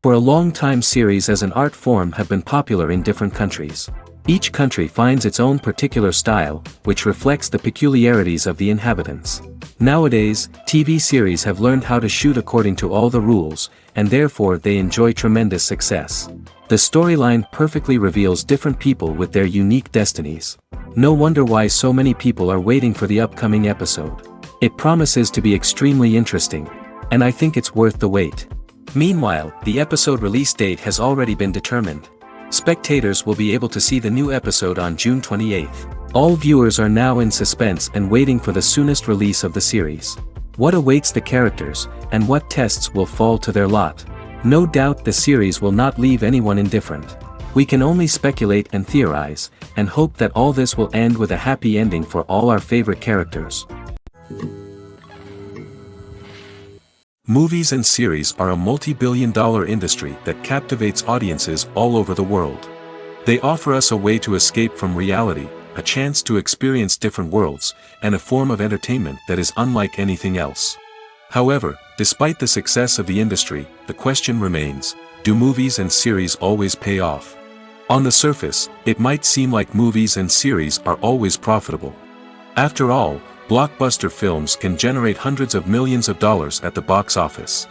For a long time, series as an art form have been popular in different countries. Each country finds its own particular style, which reflects the peculiarities of the inhabitants. Nowadays, TV series have learned how to shoot according to all the rules, and therefore they enjoy tremendous success. The storyline perfectly reveals different people with their unique destinies. No wonder why so many people are waiting for the upcoming episode. It promises to be extremely interesting, and I think it's worth the wait. Meanwhile, the episode release date has already been determined. Spectators will be able to see the new episode on June 28th. All viewers are now in suspense and waiting for the soonest release of the series. What awaits the characters, and what tests will fall to their lot? No doubt the series will not leave anyone indifferent. We can only speculate and theorize, and hope that all this will end with a happy ending for all our favorite characters. Movies and series are a multi-billion-dollar industry that captivates audiences all over the world. They offer us a way to escape from reality, a chance to experience different worlds, and a form of entertainment that is unlike anything else. However, despite the success of the industry, the question remains, do movies and series always pay off? On the surface, it might seem like movies and series are always profitable. After all, blockbuster films can generate hundreds of millions of dollars at the box office.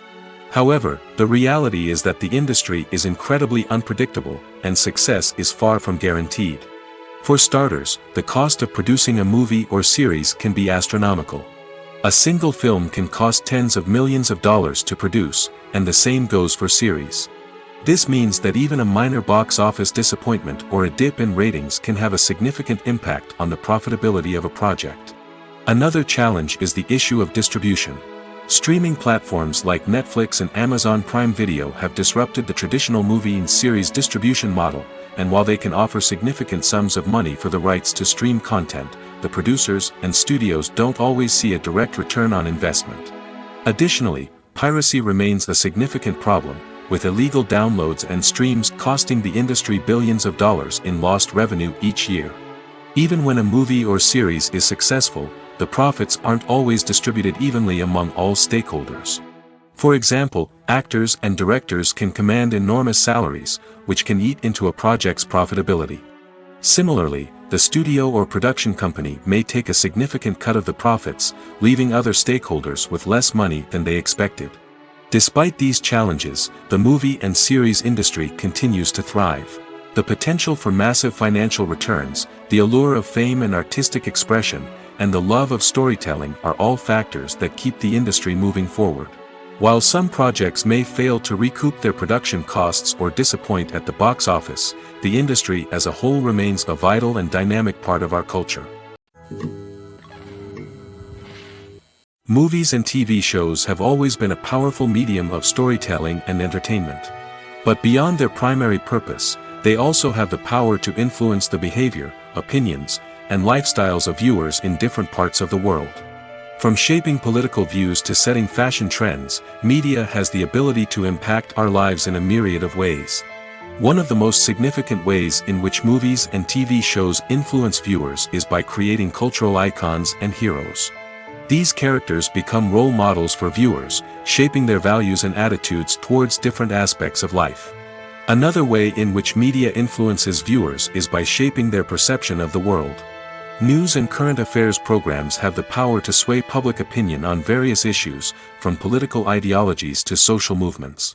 However, the reality is that the industry is incredibly unpredictable, and success is far from guaranteed. For starters, the cost of producing a movie or series can be astronomical. A single film can cost tens of millions of dollars to produce, and the same goes for series. This means that even a minor box office disappointment or a dip in ratings can have a significant impact on the profitability of a project. Another challenge is the issue of distribution. Streaming platforms like Netflix and Amazon Prime Video have disrupted the traditional movie and series distribution model, and while they can offer significant sums of money for the rights to stream content, the producers and studios don't always see a direct return on investment. Additionally, piracy remains a significant problem, with illegal downloads and streams costing the industry billions of dollars in lost revenue each year. Even when a movie or series is successful, the profits aren't always distributed evenly among all stakeholders. For example, actors and directors can command enormous salaries, which can eat into a project's profitability. Similarly, the studio or production company may take a significant cut of the profits, leaving other stakeholders with less money than they expected. Despite these challenges, the movie and series industry continues to thrive. The potential for massive financial returns, the allure of fame and artistic expression, and the love of storytelling are all factors that keep the industry moving forward. While some projects may fail to recoup their production costs or disappoint at the box office, the industry as a whole remains a vital and dynamic part of our culture. Movies and TV shows have always been a powerful medium of storytelling and entertainment. But beyond their primary purpose, they also have the power to influence the behavior, opinions, and lifestyles of viewers in different parts of the world. From shaping political views to setting fashion trends, media has the ability to impact our lives in a myriad of ways. One of the most significant ways in which movies and TV shows influence viewers is by creating cultural icons and heroes. These characters become role models for viewers, shaping their values and attitudes towards different aspects of life. Another way in which media influences viewers is by shaping their perception of the world. News and current affairs programs have the power to sway public opinion on various issues, from political ideologies to social movements.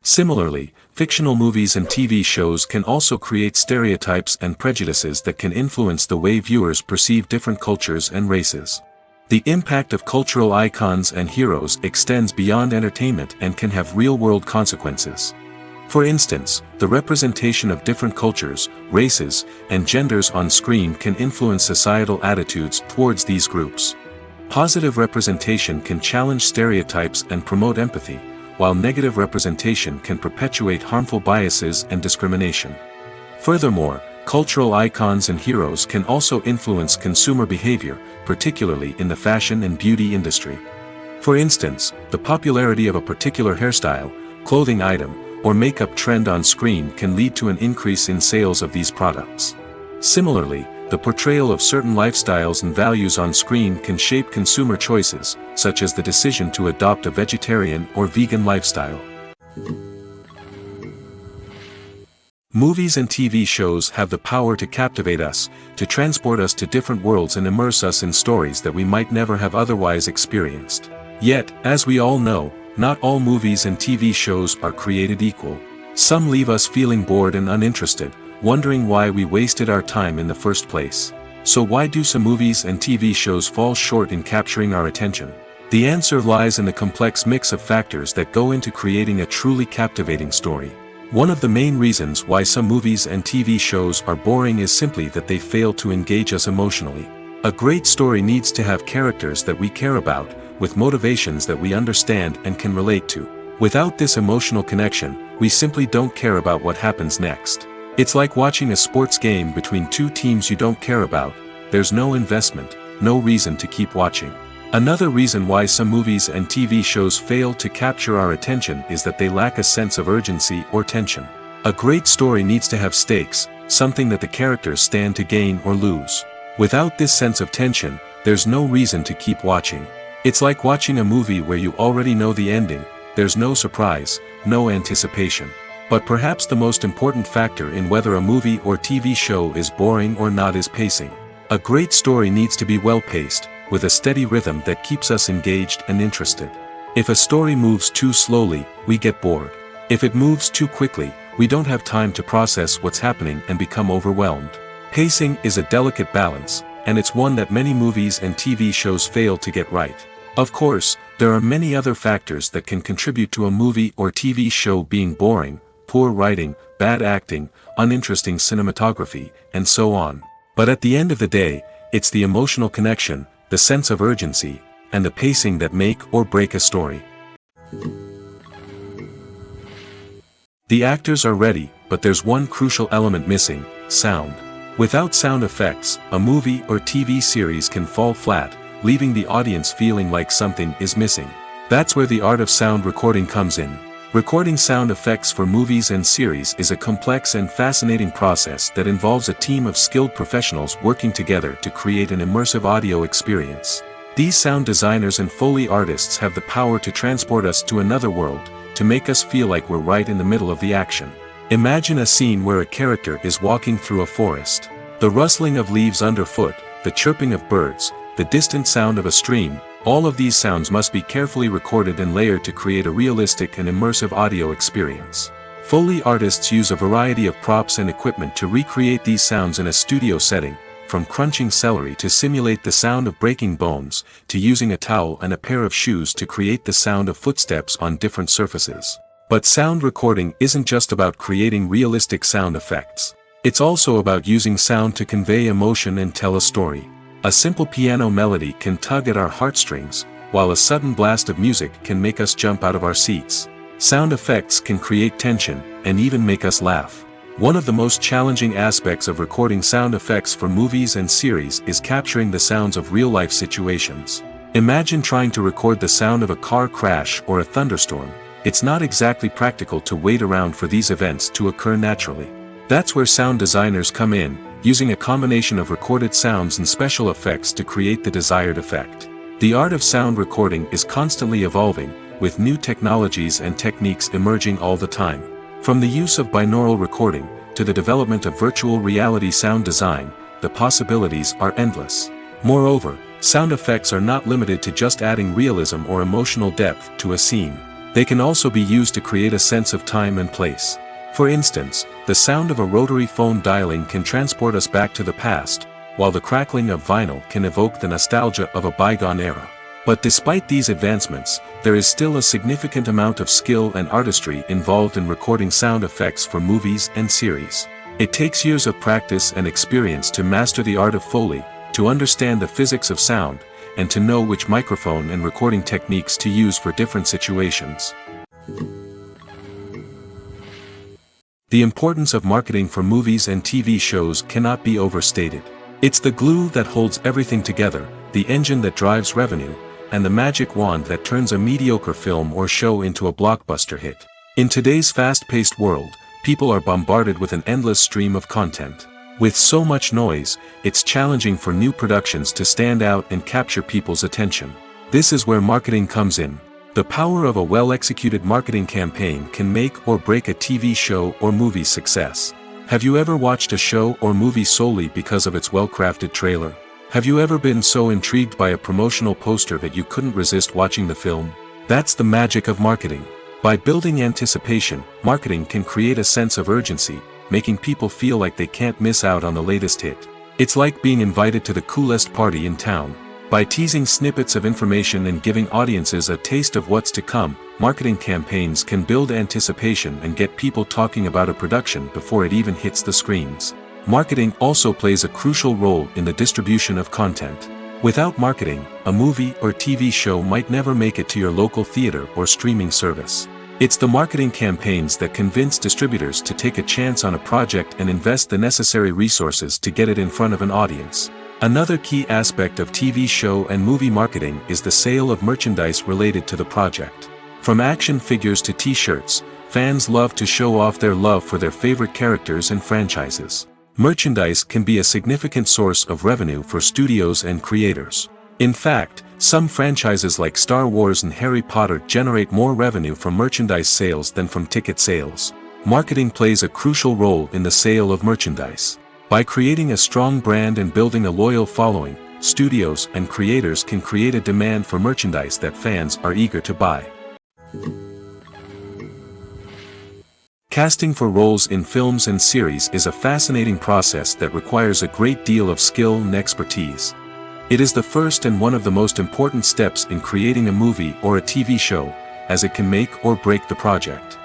Similarly, fictional movies and TV shows can also create stereotypes and prejudices that can influence the way viewers perceive different cultures and races. The impact of cultural icons and heroes extends beyond entertainment and can have real-world consequences. For instance, the representation of different cultures, races, and genders on screen can influence societal attitudes towards these groups. Positive representation can challenge stereotypes and promote empathy, while negative representation can perpetuate harmful biases and discrimination. Furthermore, cultural icons and heroes can also influence consumer behavior, particularly in the fashion and beauty industry. For instance, the popularity of a particular hairstyle, clothing item, or makeup trend on screen can lead to an increase in sales of these products. Similarly, the portrayal of certain lifestyles and values on screen can shape consumer choices, such as the decision to adopt a vegetarian or vegan lifestyle. Movies and TV shows have the power to captivate us, to transport us to different worlds and immerse us in stories that we might never have otherwise experienced. Yet, as we all know, not all movies and TV shows are created equal. Some leave us feeling bored and uninterested, wondering why we wasted our time in the first place. So why do some movies and TV shows fall short in capturing our attention? The answer lies in the complex mix of factors that go into creating a truly captivating story. One of the main reasons why some movies and TV shows are boring is simply that they fail to engage us emotionally. A great story needs to have characters that we care about, with motivations that we understand and can relate to. Without this emotional connection, we simply don't care about what happens next. It's like watching a sports game between two teams you don't care about. There's no investment, no reason to keep watching. Another reason why some movies and TV shows fail to capture our attention is that they lack a sense of urgency or tension. A great story needs to have stakes, something that the characters stand to gain or lose. Without this sense of tension, there's no reason to keep watching. It's like watching a movie where you already know the ending. There's no surprise, no anticipation. But perhaps the most important factor in whether a movie or TV show is boring or not is pacing. A great story needs to be well-paced, with a steady rhythm that keeps us engaged and interested. If a story moves too slowly, we get bored. If it moves too quickly, we don't have time to process what's happening and become overwhelmed. Pacing is a delicate balance, and it's one that many movies and TV shows fail to get right. Of course, there are many other factors that can contribute to a movie or TV show being boring: poor writing, bad acting, uninteresting cinematography, and so on. But at the end of the day, it's the emotional connection, the sense of urgency, and the pacing that make or break a story. The actors are ready, but there's one crucial element missing: sound. Without sound effects, a movie or TV series can fall flat, leaving the audience feeling like something is missing. That's where the art of sound recording comes in. Recording sound effects for movies and series is a complex and fascinating process that involves a team of skilled professionals working together to create an immersive audio experience. These sound designers and Foley artists have the power to transport us to another world, to make us feel like we're right in the middle of the action. Imagine a scene where a character is walking through a forest. The rustling of leaves underfoot, the chirping of birds, the distant sound of a stream, all of these sounds must be carefully recorded and layered to create a realistic and immersive audio experience. Foley artists use a variety of props and equipment to recreate these sounds in a studio setting, from crunching celery to simulate the sound of breaking bones, to using a towel and a pair of shoes to create the sound of footsteps on different surfaces. But sound recording isn't just about creating realistic sound effects. It's also about using sound to convey emotion and tell a story. A simple piano melody can tug at our heartstrings, while a sudden blast of music can make us jump out of our seats. Sound effects can create tension, and even make us laugh. One of the most challenging aspects of recording sound effects for movies and series is capturing the sounds of real-life situations. Imagine trying to record the sound of a car crash or a thunderstorm. It's not exactly practical to wait around for these events to occur naturally. That's where sound designers come in, using a combination of recorded sounds and special effects to create the desired effect. The art of sound recording is constantly evolving, with new technologies and techniques emerging all the time. From the use of binaural recording, to the development of virtual reality sound design, the possibilities are endless. Moreover, sound effects are not limited to just adding realism or emotional depth to a scene. They can also be used to create a sense of time and place. For instance, the sound of a rotary phone dialing can transport us back to the past, while the crackling of vinyl can evoke the nostalgia of a bygone era. But despite these advancements, there is still a significant amount of skill and artistry involved in recording sound effects for movies and series. It takes years of practice and experience to master the art of Foley, to understand the physics of sound, and to know which microphone and recording techniques to use for different situations. The importance of marketing for movies and TV shows cannot be overstated. It's the glue that holds everything together, the engine that drives revenue, and the magic wand that turns a mediocre film or show into a blockbuster hit. In today's fast-paced world, people are bombarded with an endless stream of content. With so much noise, it's challenging for new productions to stand out and capture people's attention. This is where marketing comes in. The power of a well-executed marketing campaign can make or break a TV show or movie's success. Have you ever watched a show or movie solely because of its well-crafted trailer? Have you ever been so intrigued by a promotional poster that you couldn't resist watching the film? That's the magic of marketing. By building anticipation, marketing can create a sense of urgency, making people feel like they can't miss out on the latest hit. It's like being invited to the coolest party in town. By teasing snippets of information and giving audiences a taste of what's to come, marketing campaigns can build anticipation and get people talking about a production before it even hits the screens. Marketing also plays a crucial role in the distribution of content. Without marketing, a movie or TV show might never make it to your local theater or streaming service. It's the marketing campaigns that convince distributors to take a chance on a project and invest the necessary resources to get it in front of an audience. Another key aspect of TV show and movie marketing is the sale of merchandise related to the project. From action figures to t-shirts, fans love to show off their love for their favorite characters and franchises. Merchandise can be a significant source of revenue for studios and creators. In fact, some franchises like Star Wars and Harry Potter generate more revenue from merchandise sales than from ticket sales. Marketing plays a crucial role in the sale of merchandise. By creating a strong brand and building a loyal following, studios and creators can create a demand for merchandise that fans are eager to buy. Casting for roles in films and series is a fascinating process that requires a great deal of skill and expertise. It is the first and one of the most important steps in creating a movie or a TV show, as it can make or break the project.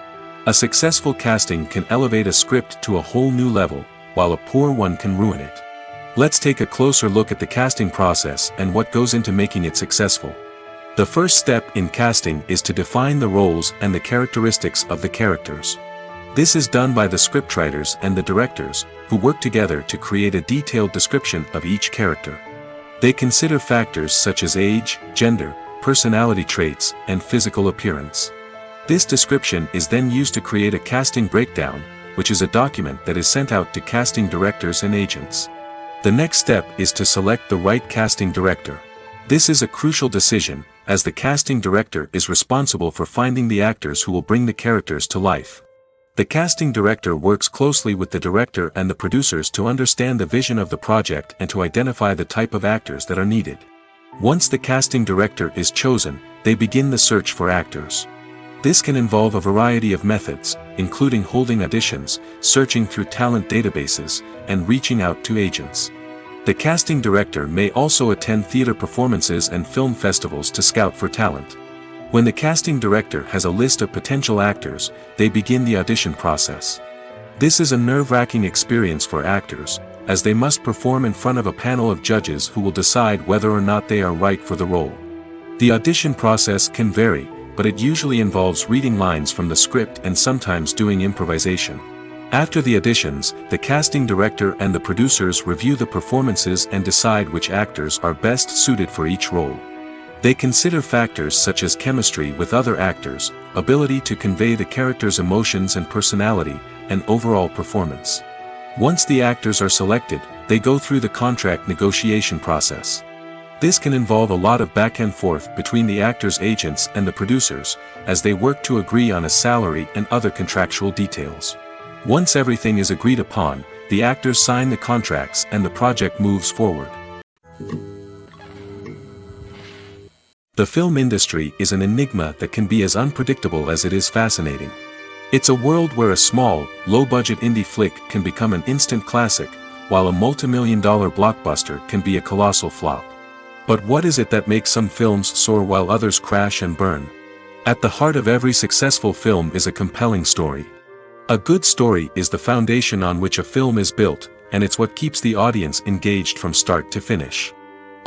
A successful casting can elevate a script to a whole new level, while a poor one can ruin it. Let's take a closer look at the casting process and what goes into making it successful. The first step in casting is to define the roles and the characteristics of the characters. This is done by the scriptwriters and the directors, who work together to create a detailed description of each character. They consider factors such as age, gender, personality traits, and physical appearance. This description is then used to create a casting breakdown, which is a document that is sent out to casting directors and agents. The next step is to select the right casting director. This is a crucial decision, as the casting director is responsible for finding the actors who will bring the characters to life. The casting director works closely with the director and the producers to understand the vision of the project and to identify the type of actors that are needed. Once the casting director is chosen, they begin the search for actors. This can involve a variety of methods, including holding auditions, searching through talent databases, and reaching out to agents. The casting director may also attend theater performances and film festivals to scout for talent. When the casting director has a list of potential actors, they begin the audition process. This is a nerve-wracking experience for actors, as they must perform in front of a panel of judges who will decide whether or not they are right for the role. The audition process can vary, but it usually involves reading lines from the script and sometimes doing improvisation. After the auditions, the casting director and the producers review the performances and decide which actors are best suited for each role. They consider factors such as chemistry with other actors, ability to convey the character's emotions and personality, and overall performance. Once the actors are selected, they go through the contract negotiation process. This can involve a lot of back and forth between the actors' agents and the producers, as they work to agree on a salary and other contractual details. Once everything is agreed upon, the actors sign the contracts and the project moves forward. The film industry is an enigma that can be as unpredictable as it is fascinating. It's a world where a small, low-budget indie flick can become an instant classic, while a multi-million-dollar blockbuster can be a colossal flop. But what is it that makes some films soar while others crash and burn? At the heart of every successful film is a compelling story. A good story is the foundation on which a film is built, and it's what keeps the audience engaged from start to finish.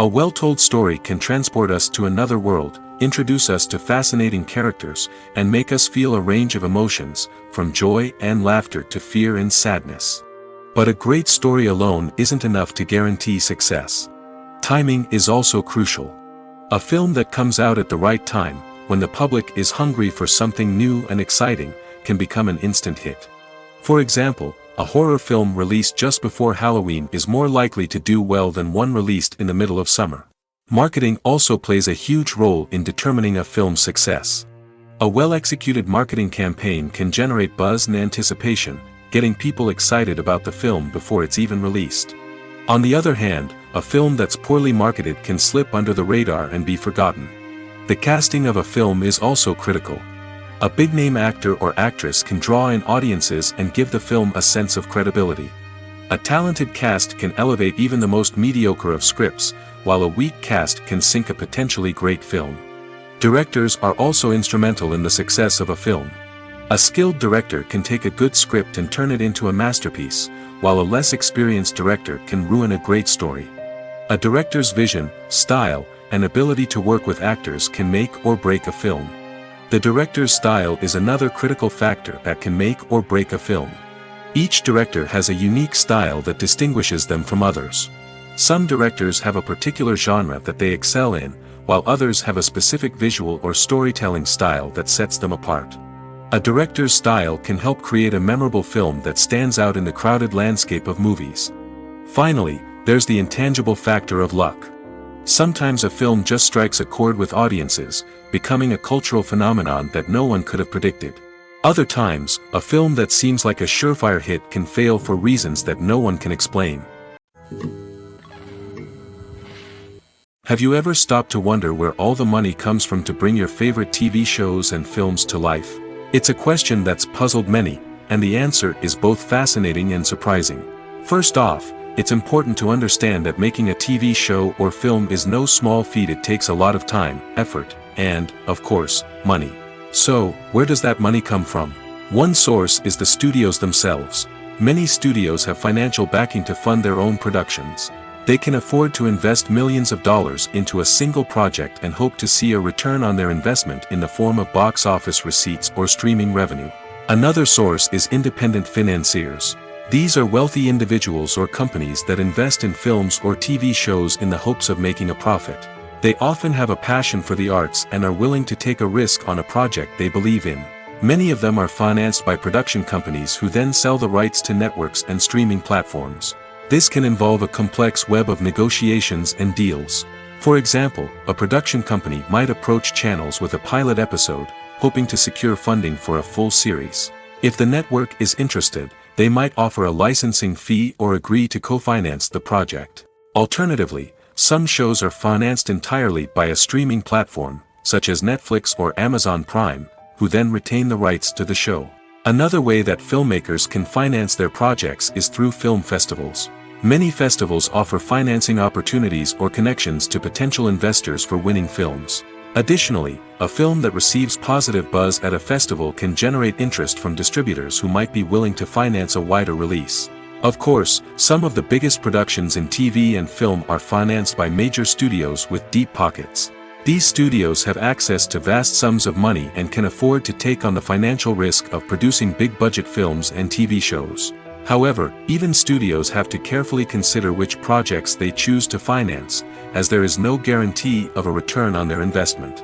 A well-told story can transport us to another world, introduce us to fascinating characters, and make us feel a range of emotions, from joy and laughter to fear and sadness. But a great story alone isn't enough to guarantee success. Timing is also crucial. A film that comes out at the right time, when the public is hungry for something new and exciting, can become an instant hit. For example, a horror film released just before Halloween is more likely to do well than one released in the middle of summer. Marketing also plays a huge role in determining a film's success. A well-executed marketing campaign can generate buzz and anticipation, getting people excited about the film before it's even released. On the other hand, a film that's poorly marketed can slip under the radar and be forgotten. The casting of a film is also critical. A big-name actor or actress can draw in audiences and give the film a sense of credibility. A talented cast can elevate even the most mediocre of scripts, while a weak cast can sink a potentially great film. Directors are also instrumental in the success of a film. A skilled director can take a good script and turn it into a masterpiece, while a less experienced director can ruin a great story. A director's vision, style, and ability to work with actors can make or break a film. The director's style is another critical factor that can make or break a film. Each director has a unique style that distinguishes them from others. Some directors have a particular genre that they excel in, while others have a specific visual or storytelling style that sets them apart. A director's style can help create a memorable film that stands out in the crowded landscape of movies. Finally, there's the intangible factor of luck. Sometimes a film just strikes a chord with audiences, becoming a cultural phenomenon that no one could have predicted. Other times, a film that seems like a surefire hit can fail for reasons that no one can explain. Have you ever stopped to wonder where all the money comes from to bring your favorite TV shows and films to life? It's a question that's puzzled many, and the answer is both fascinating and surprising. First off, it's important to understand that making a TV show or film is no small feat. It takes a lot of time, effort, and, of course, money. So, where does that money come from? One source is the studios themselves. Many studios have financial backing to fund their own productions. They can afford to invest millions of dollars into a single project and hope to see a return on their investment in the form of box office receipts or streaming revenue. Another source is independent financiers. These are wealthy individuals or companies that invest in films or TV shows in the hopes of making a profit. They often have a passion for the arts and are willing to take a risk on a project they believe in. Many of them are financed by production companies who then sell the rights to networks and streaming platforms. This can involve a complex web of negotiations and deals. For example, a production company might approach channels with a pilot episode, hoping to secure funding for a full series. If the network is interested, they might offer a licensing fee or agree to co-finance the project. Alternatively, some shows are financed entirely by a streaming platform, such as Netflix or Amazon Prime, who then retain the rights to the show. Another way that filmmakers can finance their projects is through film festivals. Many festivals offer financing opportunities or connections to potential investors for winning films. Additionally, a film that receives positive buzz at a festival can generate interest from distributors who might be willing to finance a wider release. Of course, some of the biggest productions in TV and film are financed by major studios with deep pockets. These studios have access to vast sums of money and can afford to take on the financial risk of producing big-budget films and TV shows. However, even studios have to carefully consider which projects they choose to finance, as there is no guarantee of a return on their investment.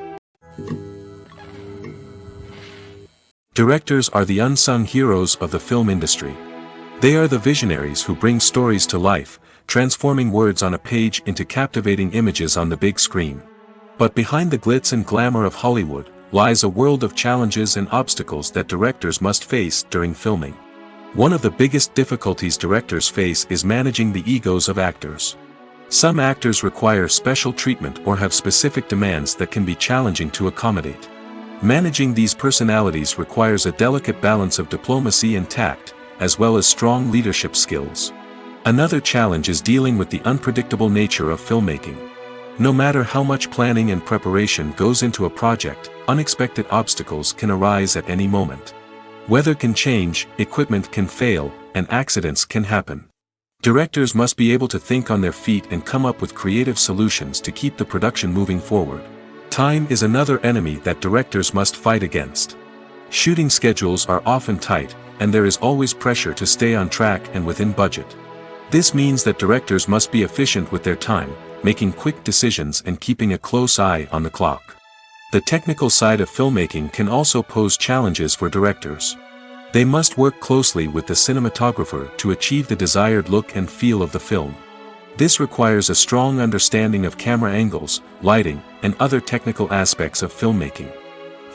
Directors are the unsung heroes of the film industry. They are the visionaries who bring stories to life, transforming words on a page into captivating images on the big screen. But behind the glitz and glamour of Hollywood, lies a world of challenges and obstacles that directors must face during filming. One of the biggest difficulties directors face is managing the egos of actors. Some actors require special treatment or have specific demands that can be challenging to accommodate. Managing these personalities requires a delicate balance of diplomacy and tact, as well as strong leadership skills. Another challenge is dealing with the unpredictable nature of filmmaking. No matter how much planning and preparation goes into a project, unexpected obstacles can arise at any moment. Weather can change, equipment can fail, and accidents can happen. Directors must be able to think on their feet and come up with creative solutions to keep the production moving forward. Time is another enemy that directors must fight against. Shooting schedules are often tight, and there is always pressure to stay on track and within budget. This means that directors must be efficient with their time, making quick decisions and keeping a close eye on the clock. The technical side of filmmaking can also pose challenges for directors. They must work closely with the cinematographer to achieve the desired look and feel of the film. This requires a strong understanding of camera angles, lighting, and other technical aspects of filmmaking.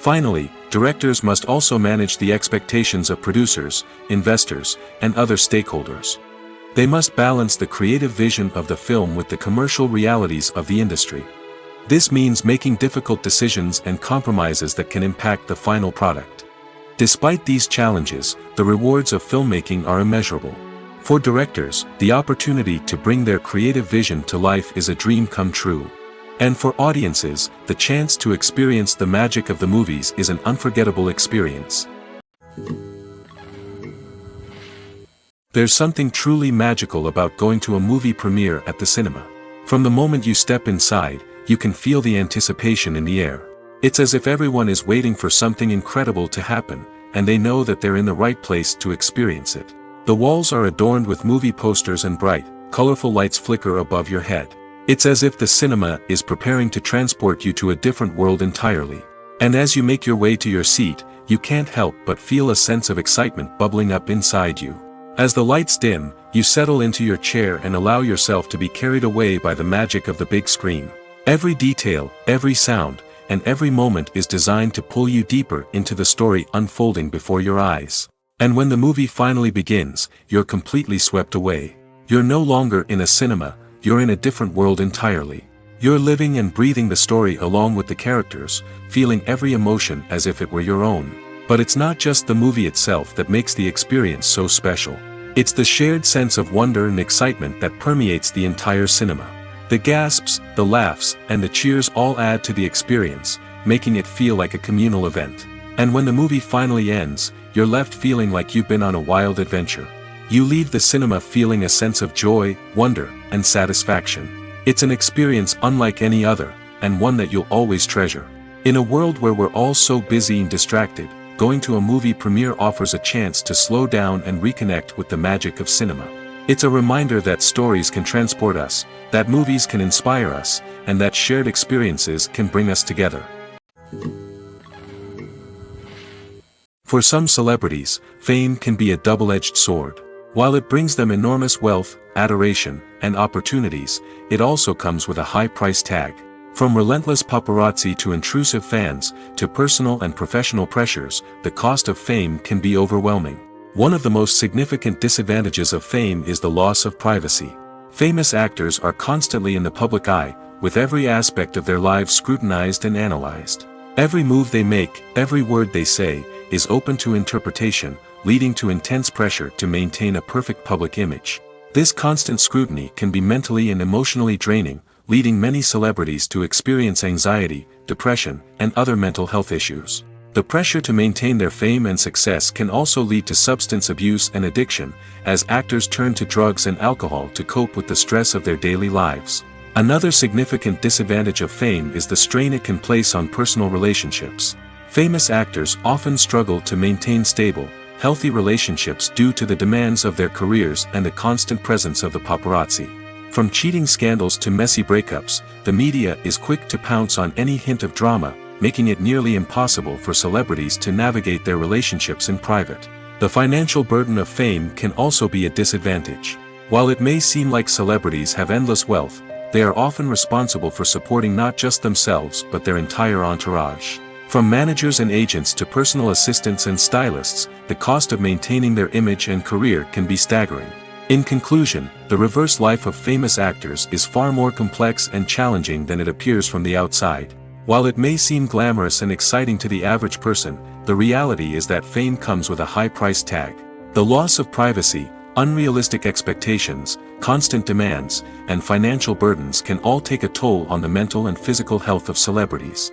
Finally, directors must also manage the expectations of producers, investors, and other stakeholders. They must balance the creative vision of the film with the commercial realities of the industry. This means making difficult decisions and compromises that can impact the final product. Despite these challenges, the rewards of filmmaking are immeasurable. For directors, the opportunity to bring their creative vision to life is a dream come true. And for audiences, the chance to experience the magic of the movies is an unforgettable experience. There's something truly magical about going to a movie premiere at the cinema. From the moment you step inside, you can feel the anticipation in the air. It's as if everyone is waiting for something incredible to happen, and they know that they're in the right place to experience it. The walls are adorned with movie posters and bright, colorful lights flicker above your head. It's as if the cinema is preparing to transport you to a different world entirely. And as you make your way to your seat, you can't help but feel a sense of excitement bubbling up inside you. As the lights dim, you settle into your chair and allow yourself to be carried away by the magic of the big screen. Every detail, every sound, and every moment is designed to pull you deeper into the story unfolding before your eyes. And when the movie finally begins, you're completely swept away. You're no longer in a cinema, you're in a different world entirely. You're living and breathing the story along with the characters, feeling every emotion as if it were your own. But it's not just the movie itself that makes the experience so special. It's the shared sense of wonder and excitement that permeates the entire cinema. The gasps, the laughs, and the cheers all add to the experience, making it feel like a communal event. And when the movie finally ends, you're left feeling like you've been on a wild adventure. You leave the cinema feeling a sense of joy, wonder, and satisfaction. It's an experience unlike any other, and one that you'll always treasure. In a world where we're all so busy and distracted, going to a movie premiere offers a chance to slow down and reconnect with the magic of cinema. It's a reminder that stories can transport us, that movies can inspire us, and that shared experiences can bring us together. For some celebrities, fame can be a double-edged sword. While it brings them enormous wealth, adoration, and opportunities, it also comes with a high price tag. From relentless paparazzi to intrusive fans, to personal and professional pressures, the cost of fame can be overwhelming. One of the most significant disadvantages of fame is the loss of privacy. Famous actors are constantly in the public eye, with every aspect of their lives scrutinized and analyzed. Every move they make, every word they say, is open to interpretation, leading to intense pressure to maintain a perfect public image. This constant scrutiny can be mentally and emotionally draining, leading many celebrities to experience anxiety, depression, and other mental health issues. The pressure to maintain their fame and success can also lead to substance abuse and addiction, as actors turn to drugs and alcohol to cope with the stress of their daily lives. Another significant disadvantage of fame is the strain it can place on personal relationships. Famous actors often struggle to maintain stable, healthy relationships due to the demands of their careers and the constant presence of the paparazzi. From cheating scandals to messy breakups, the media is quick to pounce on any hint of drama, making it nearly impossible for celebrities to navigate their relationships in private. The financial burden of fame can also be a disadvantage. While it may seem like celebrities have endless wealth, they are often responsible for supporting not just themselves but their entire entourage. From managers and agents to personal assistants and stylists, the cost of maintaining their image and career can be staggering. In conclusion, the reverse life of famous actors is far more complex and challenging than it appears from the outside. While it may seem glamorous and exciting to the average person, the reality is that fame comes with a high price tag. The loss of privacy, unrealistic expectations, constant demands, and financial burdens can all take a toll on the mental and physical health of celebrities.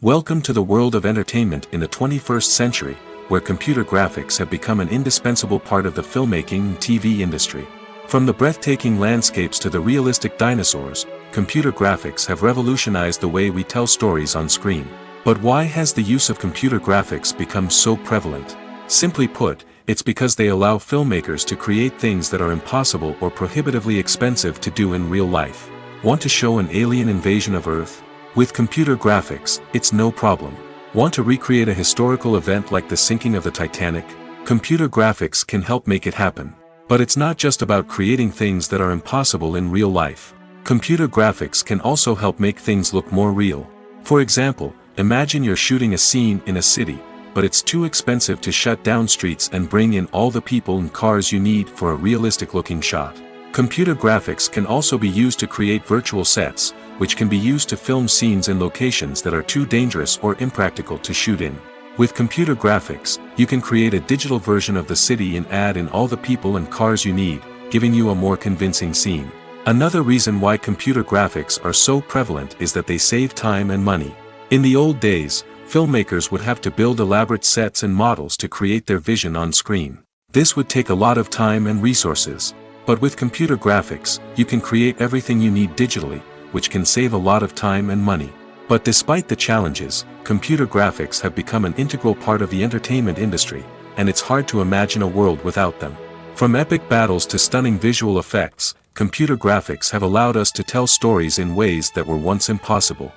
Welcome to the world of entertainment in the 21st century, where computer graphics have become an indispensable part of the filmmaking and TV industry. From the breathtaking landscapes to the realistic dinosaurs, computer graphics have revolutionized the way we tell stories on screen. But why has the use of computer graphics become so prevalent? Simply put, it's because they allow filmmakers to create things that are impossible or prohibitively expensive to do in real life. Want to show an alien invasion of Earth? With computer graphics, it's no problem. Want to recreate a historical event like the sinking of the Titanic? Computer graphics can help make it happen. But it's not just about creating things that are impossible in real life. Computer graphics can also help make things look more real. For example, imagine you're shooting a scene in a city, but it's too expensive to shut down streets and bring in all the people and cars you need for a realistic-looking shot. Computer graphics can also be used to create virtual sets, which can be used to film scenes in locations that are too dangerous or impractical to shoot in. With computer graphics, you can create a digital version of the city and add in all the people and cars you need, giving you a more convincing scene. Another reason why computer graphics are so prevalent is that they save time and money. In the old days, filmmakers would have to build elaborate sets and models to create their vision on screen. This would take a lot of time and resources. But with computer graphics, you can create everything you need digitally, which can save a lot of time and money. But despite the challenges, computer graphics have become an integral part of the entertainment industry, and it's hard to imagine a world without them. From epic battles to stunning visual effects, computer graphics have allowed us to tell stories in ways that were once impossible.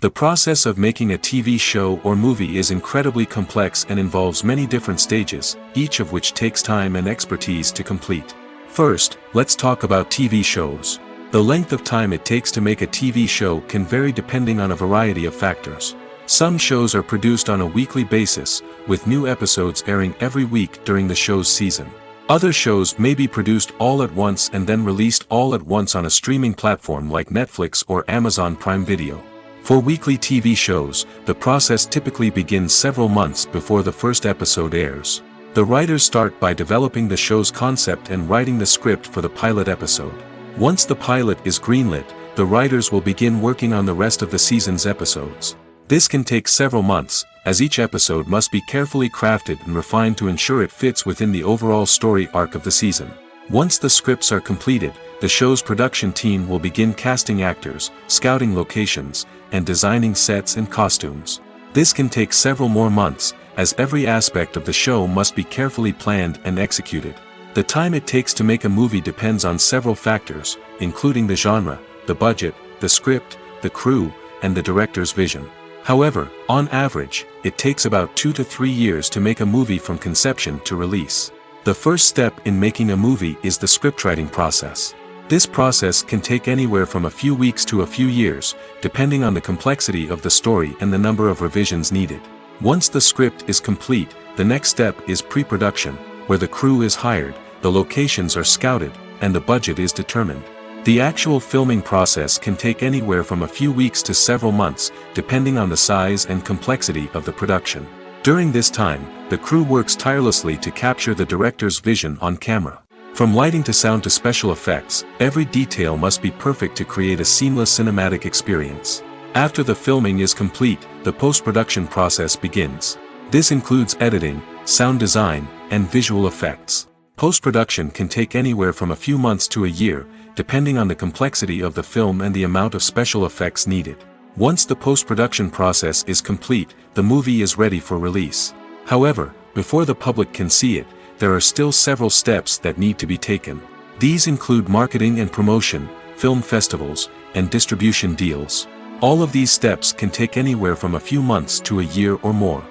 The process of making a TV show or movie is incredibly complex and involves many different stages, each of which takes time and expertise to complete. First, let's talk about TV shows. The length of time it takes to make a TV show can vary depending on a variety of factors. Some shows are produced on a weekly basis, with new episodes airing every week during the show's season. Other shows may be produced all at once and then released all at once on a streaming platform like Netflix or Amazon Prime Video. For weekly TV shows, the process typically begins several months before the first episode airs. The writers start by developing the show's concept and writing the script for the pilot episode. Once the pilot is greenlit, the writers will begin working on the rest of the season's episodes. This can take several months, as each episode must be carefully crafted and refined to ensure it fits within the overall story arc of the season. Once the scripts are completed, the show's production team will begin casting actors, scouting locations, and designing sets and costumes. This can take several more months, as every aspect of the show must be carefully planned and executed. The time it takes to make a movie depends on several factors, including the genre, the budget, the script, the crew, and the director's vision. However, on average, it takes about 2 to 3 years to make a movie from conception to release. The first step in making a movie is the scriptwriting process. This process can take anywhere from a few weeks to a few years, depending on the complexity of the story and the number of revisions needed. Once the script is complete, the next step is pre-production, where the crew is hired, the locations are scouted, and the budget is determined. The actual filming process can take anywhere from a few weeks to several months, depending on the size and complexity of the production. During this time, the crew works tirelessly to capture the director's vision on camera. From lighting to sound to special effects, every detail must be perfect to create a seamless cinematic experience. After the filming is complete, the post-production process begins. This includes editing, sound design, and visual effects. Post-production can take anywhere from a few months to a year, depending on the complexity of the film and the amount of special effects needed. Once the post-production process is complete, the movie is ready for release. However, before the public can see it, there are still several steps that need to be taken. These include marketing and promotion, film festivals, and distribution deals. All of these steps can take anywhere from a few months to a year or more.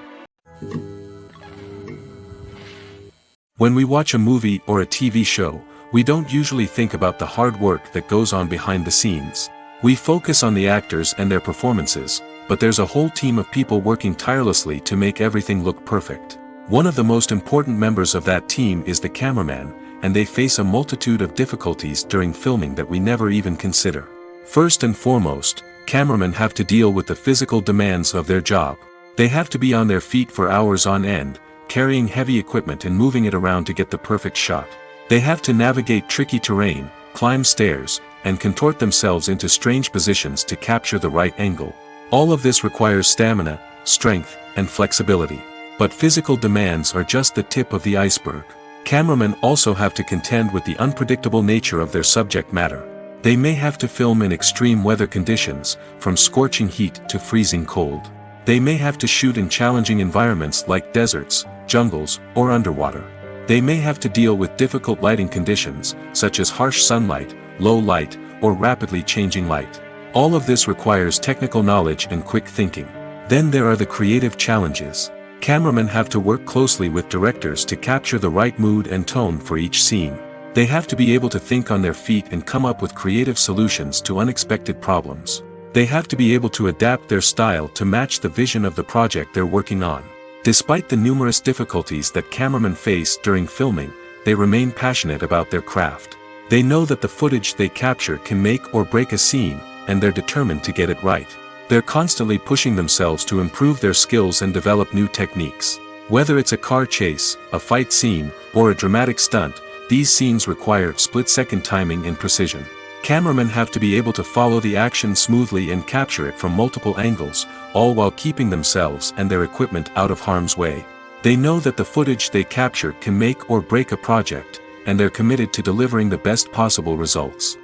When we watch a movie or a TV show, we don't usually think about the hard work that goes on behind the scenes. We focus on the actors and their performances, but there's a whole team of people working tirelessly to make everything look perfect. One of the most important members of that team is the cameraman, and they face a multitude of difficulties during filming that we never even consider. First and foremost, cameramen have to deal with the physical demands of their job. They have to be on their feet for hours on end, carrying heavy equipment and moving it around to get the perfect shot. They have to navigate tricky terrain, climb stairs, and contort themselves into strange positions to capture the right angle. All of this requires stamina, strength, and flexibility. But physical demands are just the tip of the iceberg. Cameramen also have to contend with the unpredictable nature of their subject matter. They may have to film in extreme weather conditions, from scorching heat to freezing cold. They may have to shoot in challenging environments like deserts, jungles, or underwater. They may have to deal with difficult lighting conditions, such as harsh sunlight, low light, or rapidly changing light. All of this requires technical knowledge and quick thinking. Then there are the creative challenges. Cameramen have to work closely with directors to capture the right mood and tone for each scene. They have to be able to think on their feet and come up with creative solutions to unexpected problems. They have to be able to adapt their style to match the vision of the project they're working on. Despite the numerous difficulties that cameramen face during filming, they remain passionate about their craft. They know that the footage they capture can make or break a scene, and they're determined to get it right. They're constantly pushing themselves to improve their skills and develop new techniques. Whether it's a car chase, a fight scene, or a dramatic stunt, these scenes require split-second timing and precision. Cameramen have to be able to follow the action smoothly and capture it from multiple angles, all while keeping themselves and their equipment out of harm's way. They know that the footage they capture can make or break a project, and they're committed to delivering the best possible results.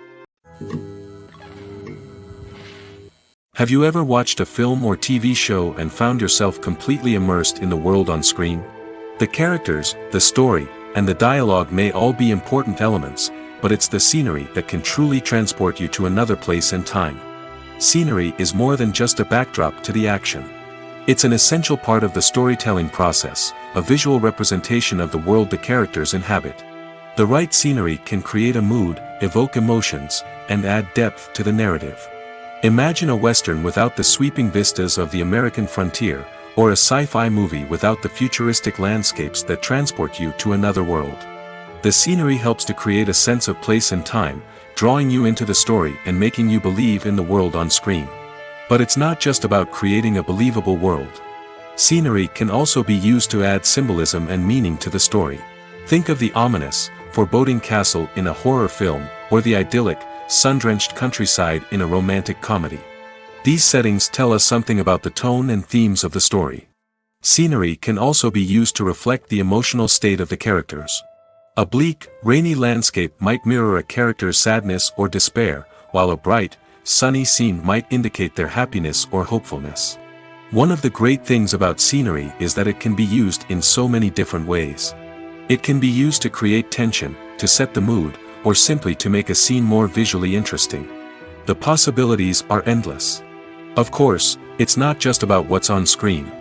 Have you ever watched a film or TV show and found yourself completely immersed in the world on screen? The characters, the story, and the dialogue may all be important elements, but it's the scenery that can truly transport you to another place and time. Scenery is more than just a backdrop to the action. It's an essential part of the storytelling process, a visual representation of the world the characters inhabit. The right scenery can create a mood, evoke emotions, and add depth to the narrative. Imagine a Western without the sweeping vistas of the American frontier, or a sci-fi movie without the futuristic landscapes that transport you to another world. The scenery helps to create a sense of place and time, drawing you into the story and making you believe in the world on screen. But it's not just about creating a believable world. Scenery can also be used to add symbolism and meaning to the story. Think of the ominous, foreboding castle in a horror film, or the idyllic, sun-drenched countryside in a romantic comedy. These settings tell us something about the tone and themes of the story. Scenery can also be used to reflect the emotional state of the characters. A bleak, rainy landscape might mirror a character's sadness or despair, while a bright, sunny scene might indicate their happiness or hopefulness. One of the great things about scenery is that it can be used in so many different ways. It can be used to create tension, to set the mood, or simply to make a scene more visually interesting. The possibilities are endless. Of course, it's not just about what's on screen.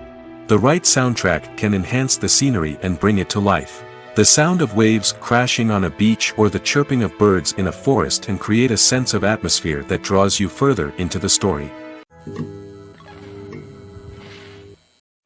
The right soundtrack can enhance the scenery and bring it to life. The sound of waves crashing on a beach or the chirping of birds in a forest can create a sense of atmosphere that draws you further into the story.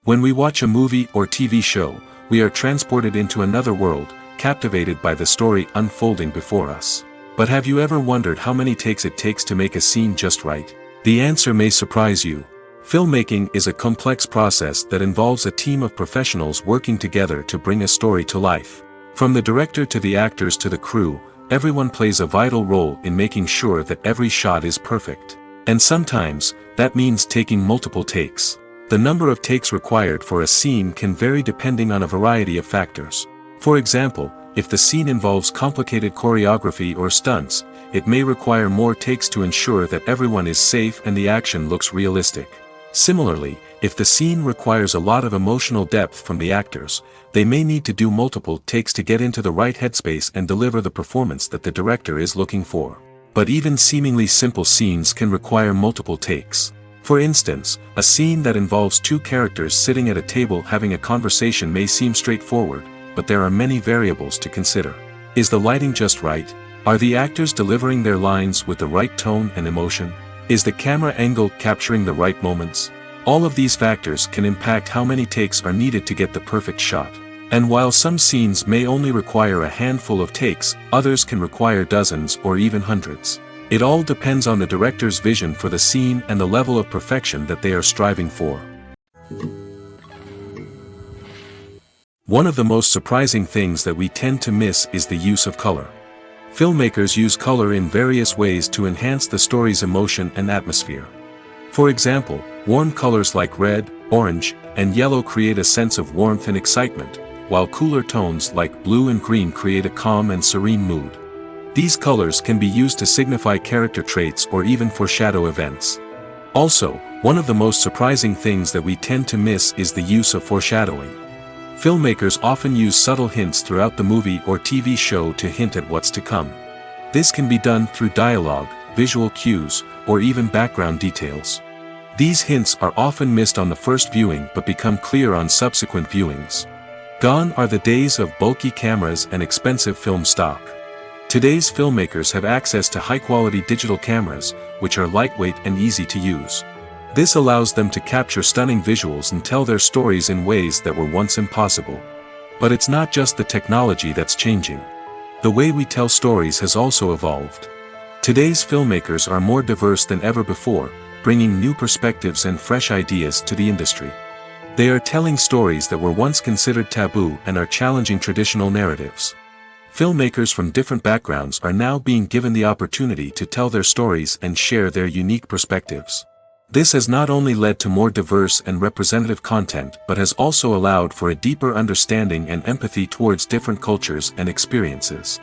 When we watch a movie or TV show, we are transported into another world, captivated by the story unfolding before us. But have you ever wondered how many takes it takes to make a scene just right? The answer may surprise you. Filmmaking is a complex process that involves a team of professionals working together to bring a story to life. From the director to the actors to the crew, everyone plays a vital role in making sure that every shot is perfect. And sometimes, that means taking multiple takes. The number of takes required for a scene can vary depending on a variety of factors. For example, if the scene involves complicated choreography or stunts, it may require more takes to ensure that everyone is safe and the action looks realistic. Similarly, if the scene requires a lot of emotional depth from the actors, they may need to do multiple takes to get into the right headspace and deliver the performance that the director is looking for. But even seemingly simple scenes can require multiple takes. For instance, a scene that involves two characters sitting at a table having a conversation may seem straightforward, but there are many variables to consider. Is the lighting just right? Are the actors delivering their lines with the right tone and emotion? Is the camera angle capturing the right moments? All of these factors can impact how many takes are needed to get the perfect shot. And while some scenes may only require a handful of takes, others can require dozens or even hundreds. It all depends on the director's vision for the scene and the level of perfection that they are striving for. One of the most surprising things that we tend to miss is the use of color. Filmmakers use color in various ways to enhance the story's emotion and atmosphere. For example, warm colors like red, orange, and yellow create a sense of warmth and excitement, while cooler tones like blue and green create a calm and serene mood. These colors can be used to signify character traits or even foreshadow events. Also, one of the most surprising things that we tend to miss is the use of foreshadowing. Filmmakers often use subtle hints throughout the movie or TV show to hint at what's to come. This can be done through dialogue, visual cues, or even background details. These hints are often missed on the first viewing but become clear on subsequent viewings. Gone are the days of bulky cameras and expensive film stock. Today's filmmakers have access to high-quality digital cameras, which are lightweight and easy to use. This allows them to capture stunning visuals and tell their stories in ways that were once impossible. But it's not just the technology that's changing. The way we tell stories has also evolved. Today's filmmakers are more diverse than ever before, bringing new perspectives and fresh ideas to the industry. They are telling stories that were once considered taboo and are challenging traditional narratives. Filmmakers from different backgrounds are now being given the opportunity to tell their stories and share their unique perspectives. This has not only led to more diverse and representative content but has also allowed for a deeper understanding and empathy towards different cultures and experiences.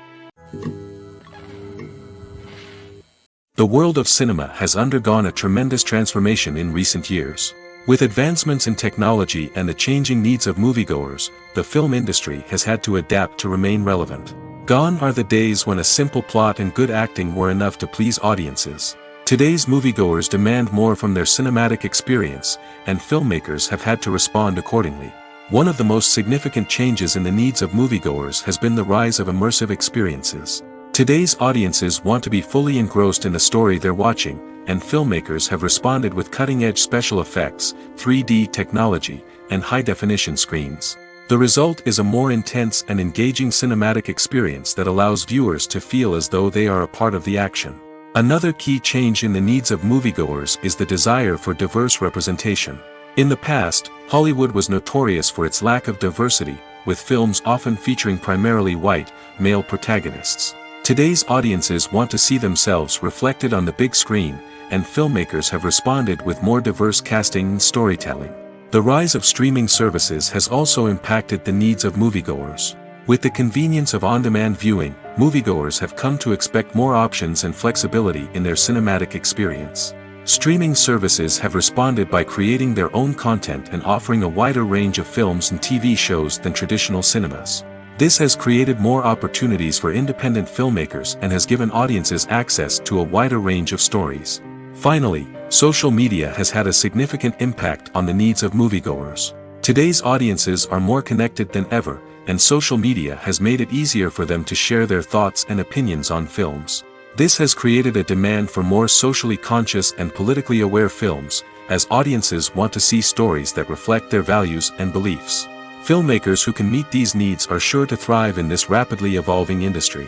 The world of cinema has undergone a tremendous transformation in recent years. With advancements in technology and the changing needs of moviegoers, the film industry has had to adapt to remain relevant. Gone are the days when a simple plot and good acting were enough to please audiences. Today's moviegoers demand more from their cinematic experience, and filmmakers have had to respond accordingly. One of the most significant changes in the needs of moviegoers has been the rise of immersive experiences. Today's audiences want to be fully engrossed in the story they're watching, and filmmakers have responded with cutting-edge special effects, 3D technology, and high-definition screens. The result is a more intense and engaging cinematic experience that allows viewers to feel as though they are a part of the action. Another key change in the needs of moviegoers is the desire for diverse representation. In the past, Hollywood was notorious for its lack of diversity, with films often featuring primarily white, male protagonists. Today's audiences want to see themselves reflected on the big screen, and filmmakers have responded with more diverse casting and storytelling. The rise of streaming services has also impacted the needs of moviegoers. With the convenience of on-demand viewing, moviegoers have come to expect more options and flexibility in their cinematic experience. Streaming services have responded by creating their own content and offering a wider range of films and TV shows than traditional cinemas. This has created more opportunities for independent filmmakers and has given audiences access to a wider range of stories. Finally, social media has had a significant impact on the needs of moviegoers. Today's audiences are more connected than ever, and social media has made it easier for them to share their thoughts and opinions on films. This has created a demand for more socially conscious and politically aware films, as audiences want to see stories that reflect their values and beliefs. Filmmakers who can meet these needs are sure to thrive in this rapidly evolving industry.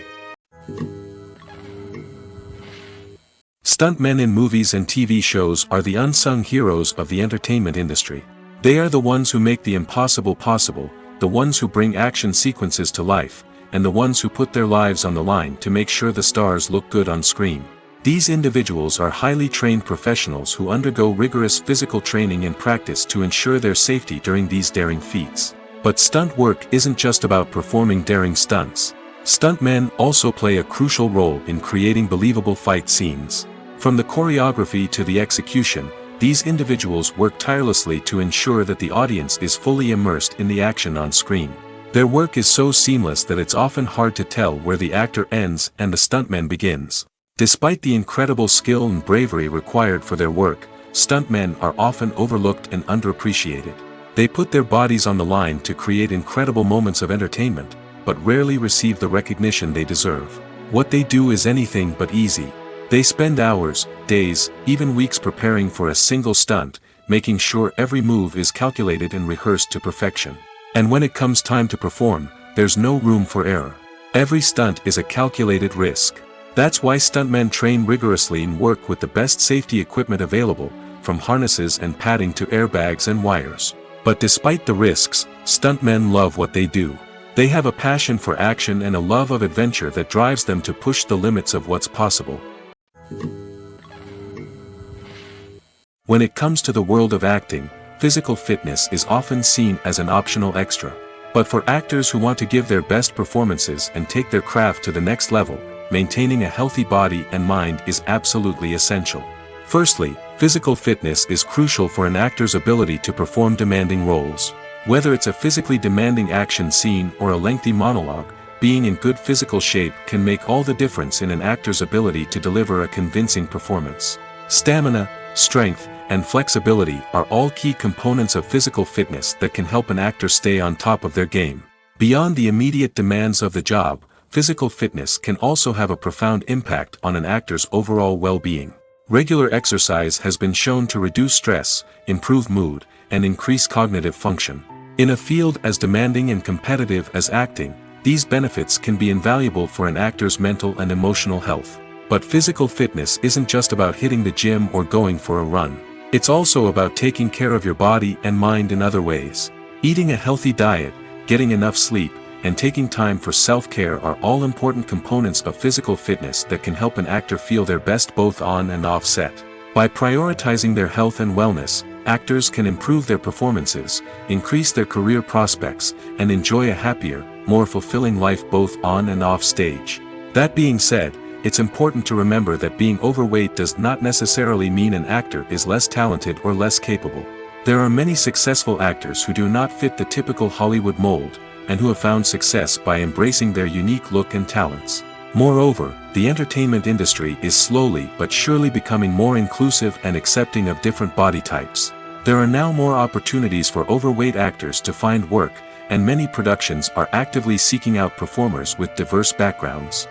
Stuntmen in movies and TV shows are the unsung heroes of the entertainment industry. They are the ones who make the impossible possible, the ones who bring action sequences to life, and the ones who put their lives on the line to make sure the stars look good on screen. These individuals are highly trained professionals who undergo rigorous physical training and practice to ensure their safety during these daring feats. But stunt work isn't just about performing daring stunts. Stuntmen also play a crucial role in creating believable fight scenes. From the choreography to the execution, these individuals work tirelessly to ensure that the audience is fully immersed in the action on screen. Their work is so seamless that it's often hard to tell where the actor ends and the stuntman begins. Despite the incredible skill and bravery required for their work, stuntmen are often overlooked and underappreciated. They put their bodies on the line to create incredible moments of entertainment, but rarely receive the recognition they deserve. What they do is anything but easy. They spend hours, days, even weeks preparing for a single stunt, making sure every move is calculated and rehearsed to perfection. And when it comes time to perform, there's no room for error. Every stunt is a calculated risk. That's why stuntmen train rigorously and work with the best safety equipment available, from harnesses and padding to airbags and wires. But despite the risks, stuntmen love what they do. They have a passion for action and a love of adventure that drives them to push the limits of what's possible. When it comes to the world of acting, physical fitness is often seen as an optional extra. But for actors who want to give their best performances and take their craft to the next level, maintaining a healthy body and mind is absolutely essential. Firstly, physical fitness is crucial for an actor's ability to perform demanding roles. Whether it's a physically demanding action scene or a lengthy monologue, being in good physical shape can make all the difference in an actor's ability to deliver a convincing performance. Stamina, strength, and flexibility are all key components of physical fitness that can help an actor stay on top of their game. Beyond the immediate demands of the job, physical fitness can also have a profound impact on an actor's overall well-being. Regular exercise has been shown to reduce stress, improve mood, and increase cognitive function. In a field as demanding and competitive as acting, these benefits can be invaluable for an actor's mental and emotional health. But physical fitness isn't just about hitting the gym or going for a run. It's also about taking care of your body and mind in other ways. Eating a healthy diet, getting enough sleep, and taking time for self-care are all important components of physical fitness that can help an actor feel their best both on and off set. By prioritizing their health and wellness, actors can improve their performances, increase their career prospects, and enjoy a happier, more fulfilling life both on and off stage. That being said, it's important to remember that being overweight does not necessarily mean an actor is less talented or less capable. There are many successful actors who do not fit the typical Hollywood mold, and who have found success by embracing their unique look and talents. Moreover, the entertainment industry is slowly but surely becoming more inclusive and accepting of different body types. There are now more opportunities for overweight actors to find work, and many productions are actively seeking out performers with diverse backgrounds.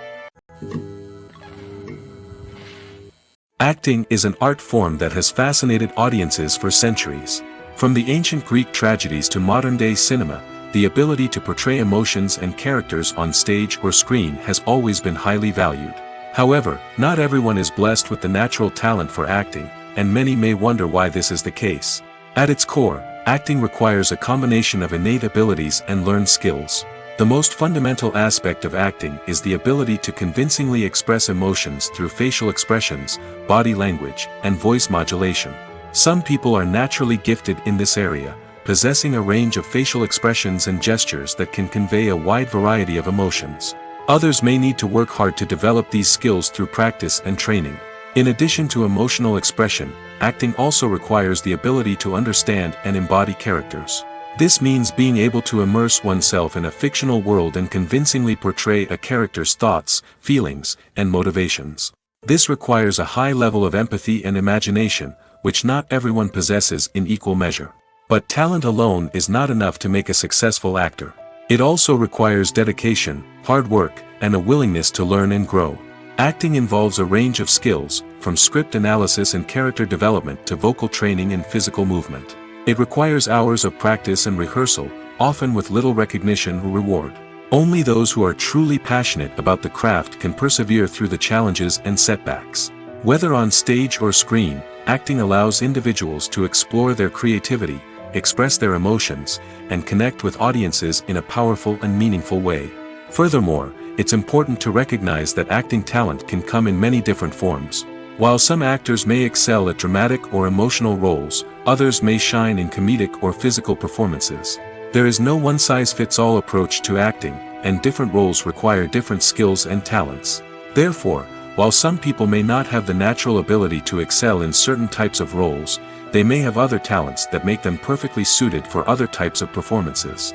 Acting is an art form that has fascinated audiences for centuries. From the ancient Greek tragedies to modern-day cinema, the ability to portray emotions and characters on stage or screen has always been highly valued. However, not everyone is blessed with the natural talent for acting, and many may wonder why this is the case. At its core, acting requires a combination of innate abilities and learned skills. The most fundamental aspect of acting is the ability to convincingly express emotions through facial expressions, body language, and voice modulation. Some people are naturally gifted in this area, possessing a range of facial expressions and gestures that can convey a wide variety of emotions. Others may need to work hard to develop these skills through practice and training. In addition to emotional expression, acting also requires the ability to understand and embody characters. This means being able to immerse oneself in a fictional world and convincingly portray a character's thoughts, feelings, and motivations. This requires a high level of empathy and imagination, which not everyone possesses in equal measure. But talent alone is not enough to make a successful actor. It also requires dedication, hard work, and a willingness to learn and grow. Acting involves a range of skills, from script analysis and character development to vocal training and physical movement. It requires hours of practice and rehearsal, often with little recognition or reward. Only those who are truly passionate about the craft can persevere through the challenges and setbacks. Whether on stage or screen, acting allows individuals to explore their creativity, express their emotions, and connect with audiences in a powerful and meaningful way. Furthermore, it's important to recognize that acting talent can come in many different forms. While some actors may excel at dramatic or emotional roles, others may shine in comedic or physical performances. There is no one-size-fits-all approach to acting, and different roles require different skills and talents. Therefore, while some people may not have the natural ability to excel in certain types of roles, they may have other talents that make them perfectly suited for other types of performances.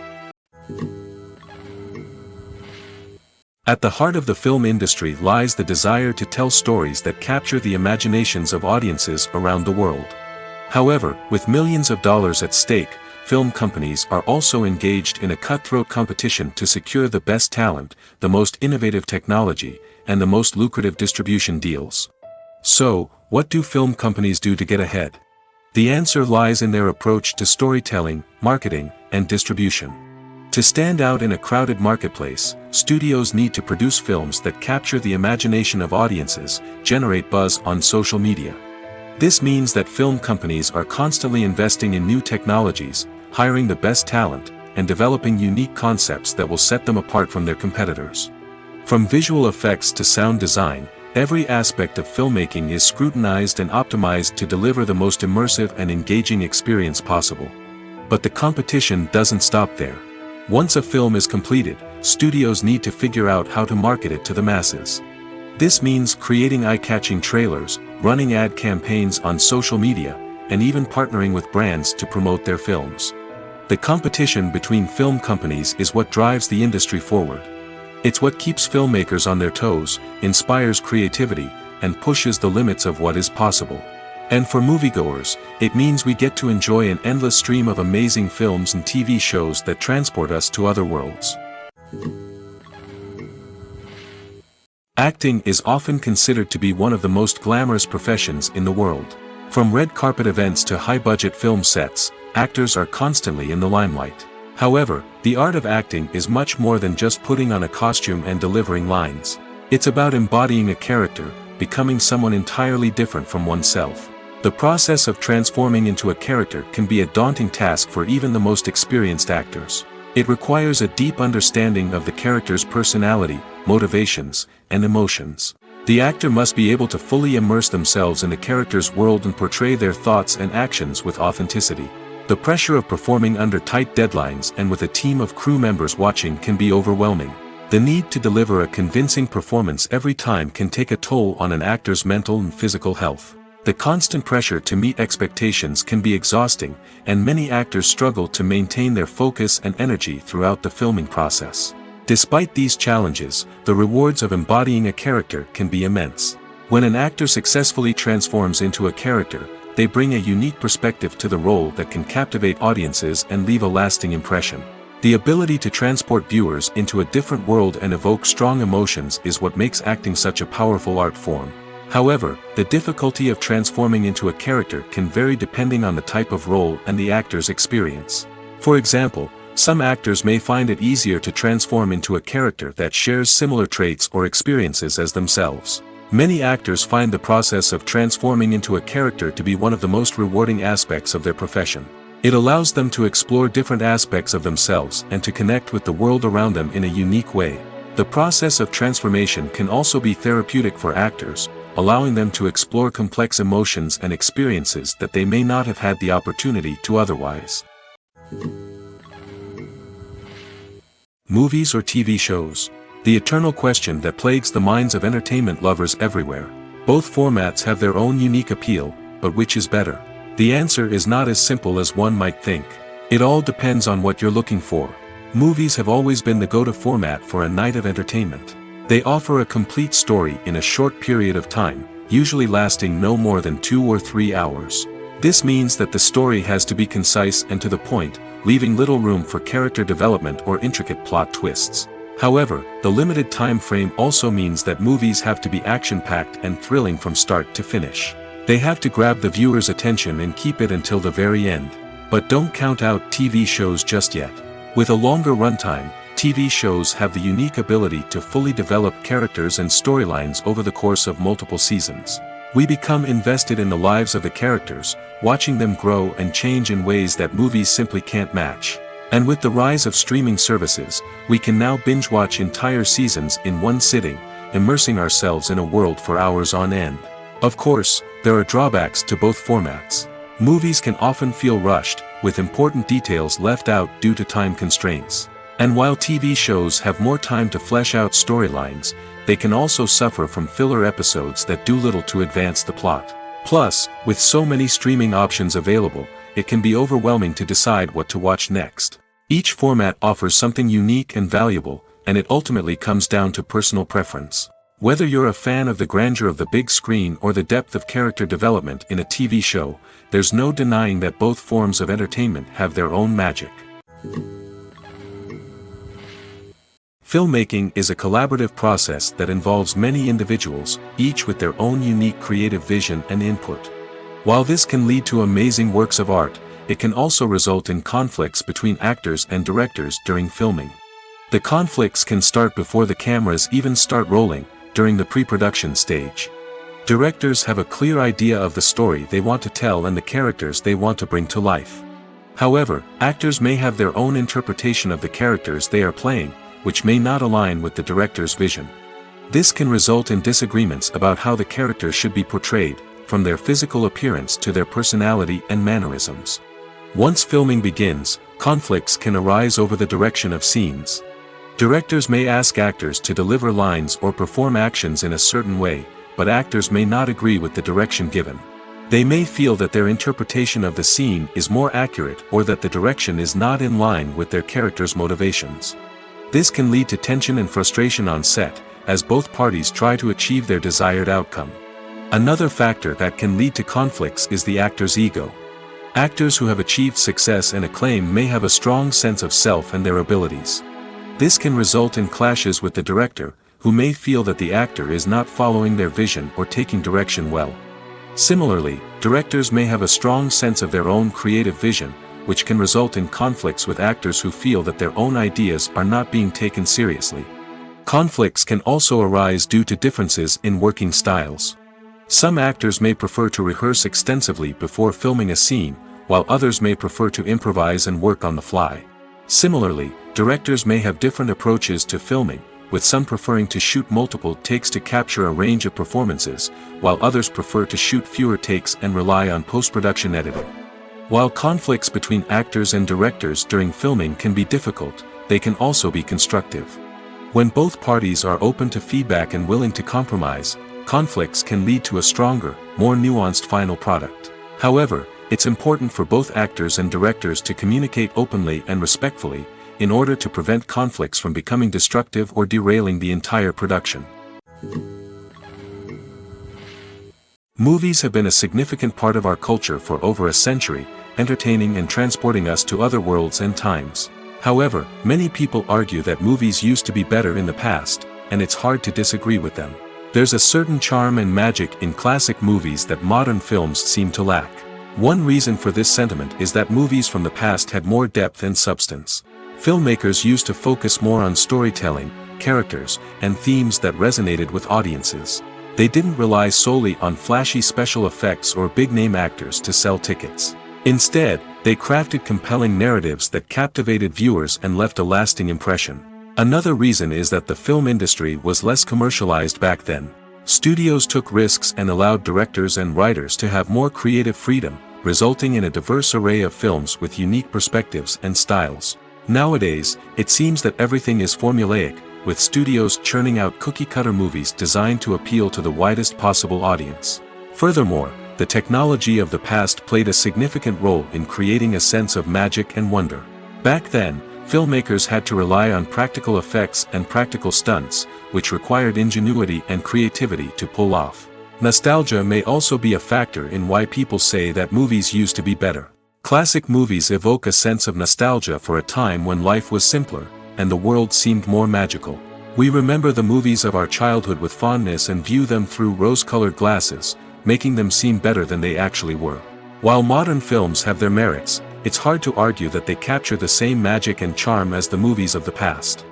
At the heart of the film industry lies the desire to tell stories that capture the imaginations of audiences around the world. However, with millions of dollars at stake, film companies are also engaged in a cutthroat competition to secure the best talent, the most innovative technology, and the most lucrative distribution deals. So, what do film companies do to get ahead? The answer lies in their approach to storytelling, marketing, and distribution. To stand out in a crowded marketplace, studios need to produce films that capture the imagination of audiences, generate buzz on social media. This means that film companies are constantly investing in new technologies, hiring the best talent, and developing unique concepts that will set them apart from their competitors. From visual effects to sound design, every aspect of filmmaking is scrutinized and optimized to deliver the most immersive and engaging experience possible. But the competition doesn't stop there. Once a film is completed, studios need to figure out how to market it to the masses. This means creating eye-catching trailers, running ad campaigns on social media, and even partnering with brands to promote their films. The competition between film companies is what drives the industry forward. It's what keeps filmmakers on their toes, inspires creativity, and pushes the limits of what is possible. And for moviegoers, it means we get to enjoy an endless stream of amazing films and TV shows that transport us to other worlds. Acting is often considered to be one of the most glamorous professions in the world. From red carpet events to high-budget film sets, actors are constantly in the limelight. However, the art of acting is much more than just putting on a costume and delivering lines. It's about embodying a character, becoming someone entirely different from oneself. The process of transforming into a character can be a daunting task for even the most experienced actors. It requires a deep understanding of the character's personality, motivations, and emotions. The actor must be able to fully immerse themselves in the character's world and portray their thoughts and actions with authenticity. The pressure of performing under tight deadlines and with a team of crew members watching can be overwhelming. The need to deliver a convincing performance every time can take a toll on an actor's mental and physical health. The constant pressure to meet expectations can be exhausting, and many actors struggle to maintain their focus and energy throughout the filming process. Despite these challenges, the rewards of embodying a character can be immense. When an actor successfully transforms into a character, they bring a unique perspective to the role that can captivate audiences and leave a lasting impression. The ability to transport viewers into a different world and evoke strong emotions is what makes acting such a powerful art form. However, the difficulty of transforming into a character can vary depending on the type of role and the actor's experience. For example, some actors may find it easier to transform into a character that shares similar traits or experiences as themselves. Many actors find the process of transforming into a character to be one of the most rewarding aspects of their profession. It allows them to explore different aspects of themselves and to connect with the world around them in a unique way. The process of transformation can also be therapeutic for actors, allowing them to explore complex emotions and experiences that they may not have had the opportunity to otherwise. Movies or TV shows? The eternal question that plagues the minds of entertainment lovers everywhere. Both formats have their own unique appeal, but which is better? The answer is not as simple as one might think. It all depends on what you're looking for. Movies have always been the go-to format for a night of entertainment. They offer a complete story in a short period of time, usually lasting no more than 2 or 3 hours. This means that the story has to be concise and to the point, leaving little room for character development or intricate plot twists. However, the limited time frame also means that movies have to be action-packed and thrilling from start to finish. They have to grab the viewer's attention and keep it until the very end. But don't count out TV shows just yet. With a longer runtime, TV shows have the unique ability to fully develop characters and storylines over the course of multiple seasons. We become invested in the lives of the characters, watching them grow and change in ways that movies simply can't match. And with the rise of streaming services, we can now binge-watch entire seasons in one sitting, immersing ourselves in a world for hours on end. Of course, there are drawbacks to both formats. Movies can often feel rushed, with important details left out due to time constraints. And while TV shows have more time to flesh out storylines, they can also suffer from filler episodes that do little to advance the plot. Plus, with so many streaming options available, it can be overwhelming to decide what to watch next. Each format offers something unique and valuable, and it ultimately comes down to personal preference. Whether you're a fan of the grandeur of the big screen or the depth of character development in a TV show, there's no denying that both forms of entertainment have their own magic. Filmmaking is a collaborative process that involves many individuals, each with their own unique creative vision and input. While this can lead to amazing works of art, it can also result in conflicts between actors and directors during filming. The conflicts can start before the cameras even start rolling, during the pre-production stage. Directors have a clear idea of the story they want to tell and the characters they want to bring to life. However, actors may have their own interpretation of the characters they are playing, which may not align with the director's vision. This can result in disagreements about how the characters should be portrayed, from their physical appearance to their personality and mannerisms. Once filming begins, conflicts can arise over the direction of scenes. Directors may ask actors to deliver lines or perform actions in a certain way, but actors may not agree with the direction given. They may feel that their interpretation of the scene is more accurate or that the direction is not in line with their character's motivations. This can lead to tension and frustration on set, as both parties try to achieve their desired outcome. Another factor that can lead to conflicts is the actor's ego. Actors who have achieved success and acclaim may have a strong sense of self and their abilities. This can result in clashes with the director, who may feel that the actor is not following their vision or taking direction well. Similarly, directors may have a strong sense of their own creative vision, which can result in conflicts with actors who feel that their own ideas are not being taken seriously. Conflicts can also arise due to differences in working styles. Some actors may prefer to rehearse extensively before filming a scene, while others may prefer to improvise and work on the fly. Similarly, directors may have different approaches to filming, with some preferring to shoot multiple takes to capture a range of performances, while others prefer to shoot fewer takes and rely on post-production editing. While conflicts between actors and directors during filming can be difficult, they can also be constructive. When both parties are open to feedback and willing to compromise, conflicts can lead to a stronger, more nuanced final product. However, it's important for both actors and directors to communicate openly and respectfully, in order to prevent conflicts from becoming destructive or derailing the entire production. Movies have been a significant part of our culture for over a century, entertaining and transporting us to other worlds and times. However, many people argue that movies used to be better in the past, and it's hard to disagree with them. There's a certain charm and magic in classic movies that modern films seem to lack. One reason for this sentiment is that movies from the past had more depth and substance. Filmmakers used to focus more on storytelling, characters, and themes that resonated with audiences. They didn't rely solely on flashy special effects or big-name actors to sell tickets. Instead, they crafted compelling narratives that captivated viewers and left a lasting impression. Another reason is that the film industry was less commercialized back then. Studios took risks and allowed directors and writers to have more creative freedom, resulting in a diverse array of films with unique perspectives and styles. Nowadays, it seems that everything is formulaic, with studios churning out cookie-cutter movies designed to appeal to the widest possible audience. Furthermore, the technology of the past played a significant role in creating a sense of magic and wonder. Back then, filmmakers had to rely on practical effects and practical stunts, which required ingenuity and creativity to pull off. Nostalgia may also be a factor in why people say that movies used to be better. Classic movies evoke a sense of nostalgia for a time when life was simpler, and the world seemed more magical. We remember the movies of our childhood with fondness and view them through rose-colored glasses, making them seem better than they actually were. While modern films have their merits, it's hard to argue that they capture the same magic and charm as the movies of the past.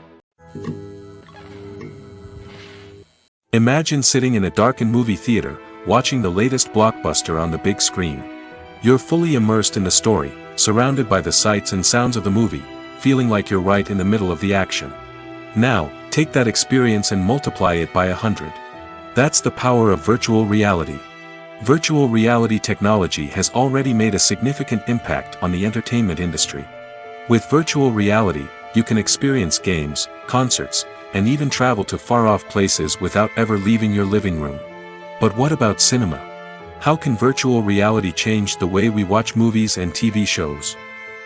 Imagine sitting in a darkened movie theater, watching the latest blockbuster on the big screen. You're fully immersed in the story, surrounded by the sights and sounds of the movie, feeling like you're right in the middle of the action. Now, take that experience and multiply it by 100. That's the power of virtual reality. Virtual reality technology has already made a significant impact on the entertainment industry. With virtual reality, you can experience games, concerts, and even travel to far-off places without ever leaving your living room. But what about cinema? How can virtual reality change the way we watch movies and TV shows?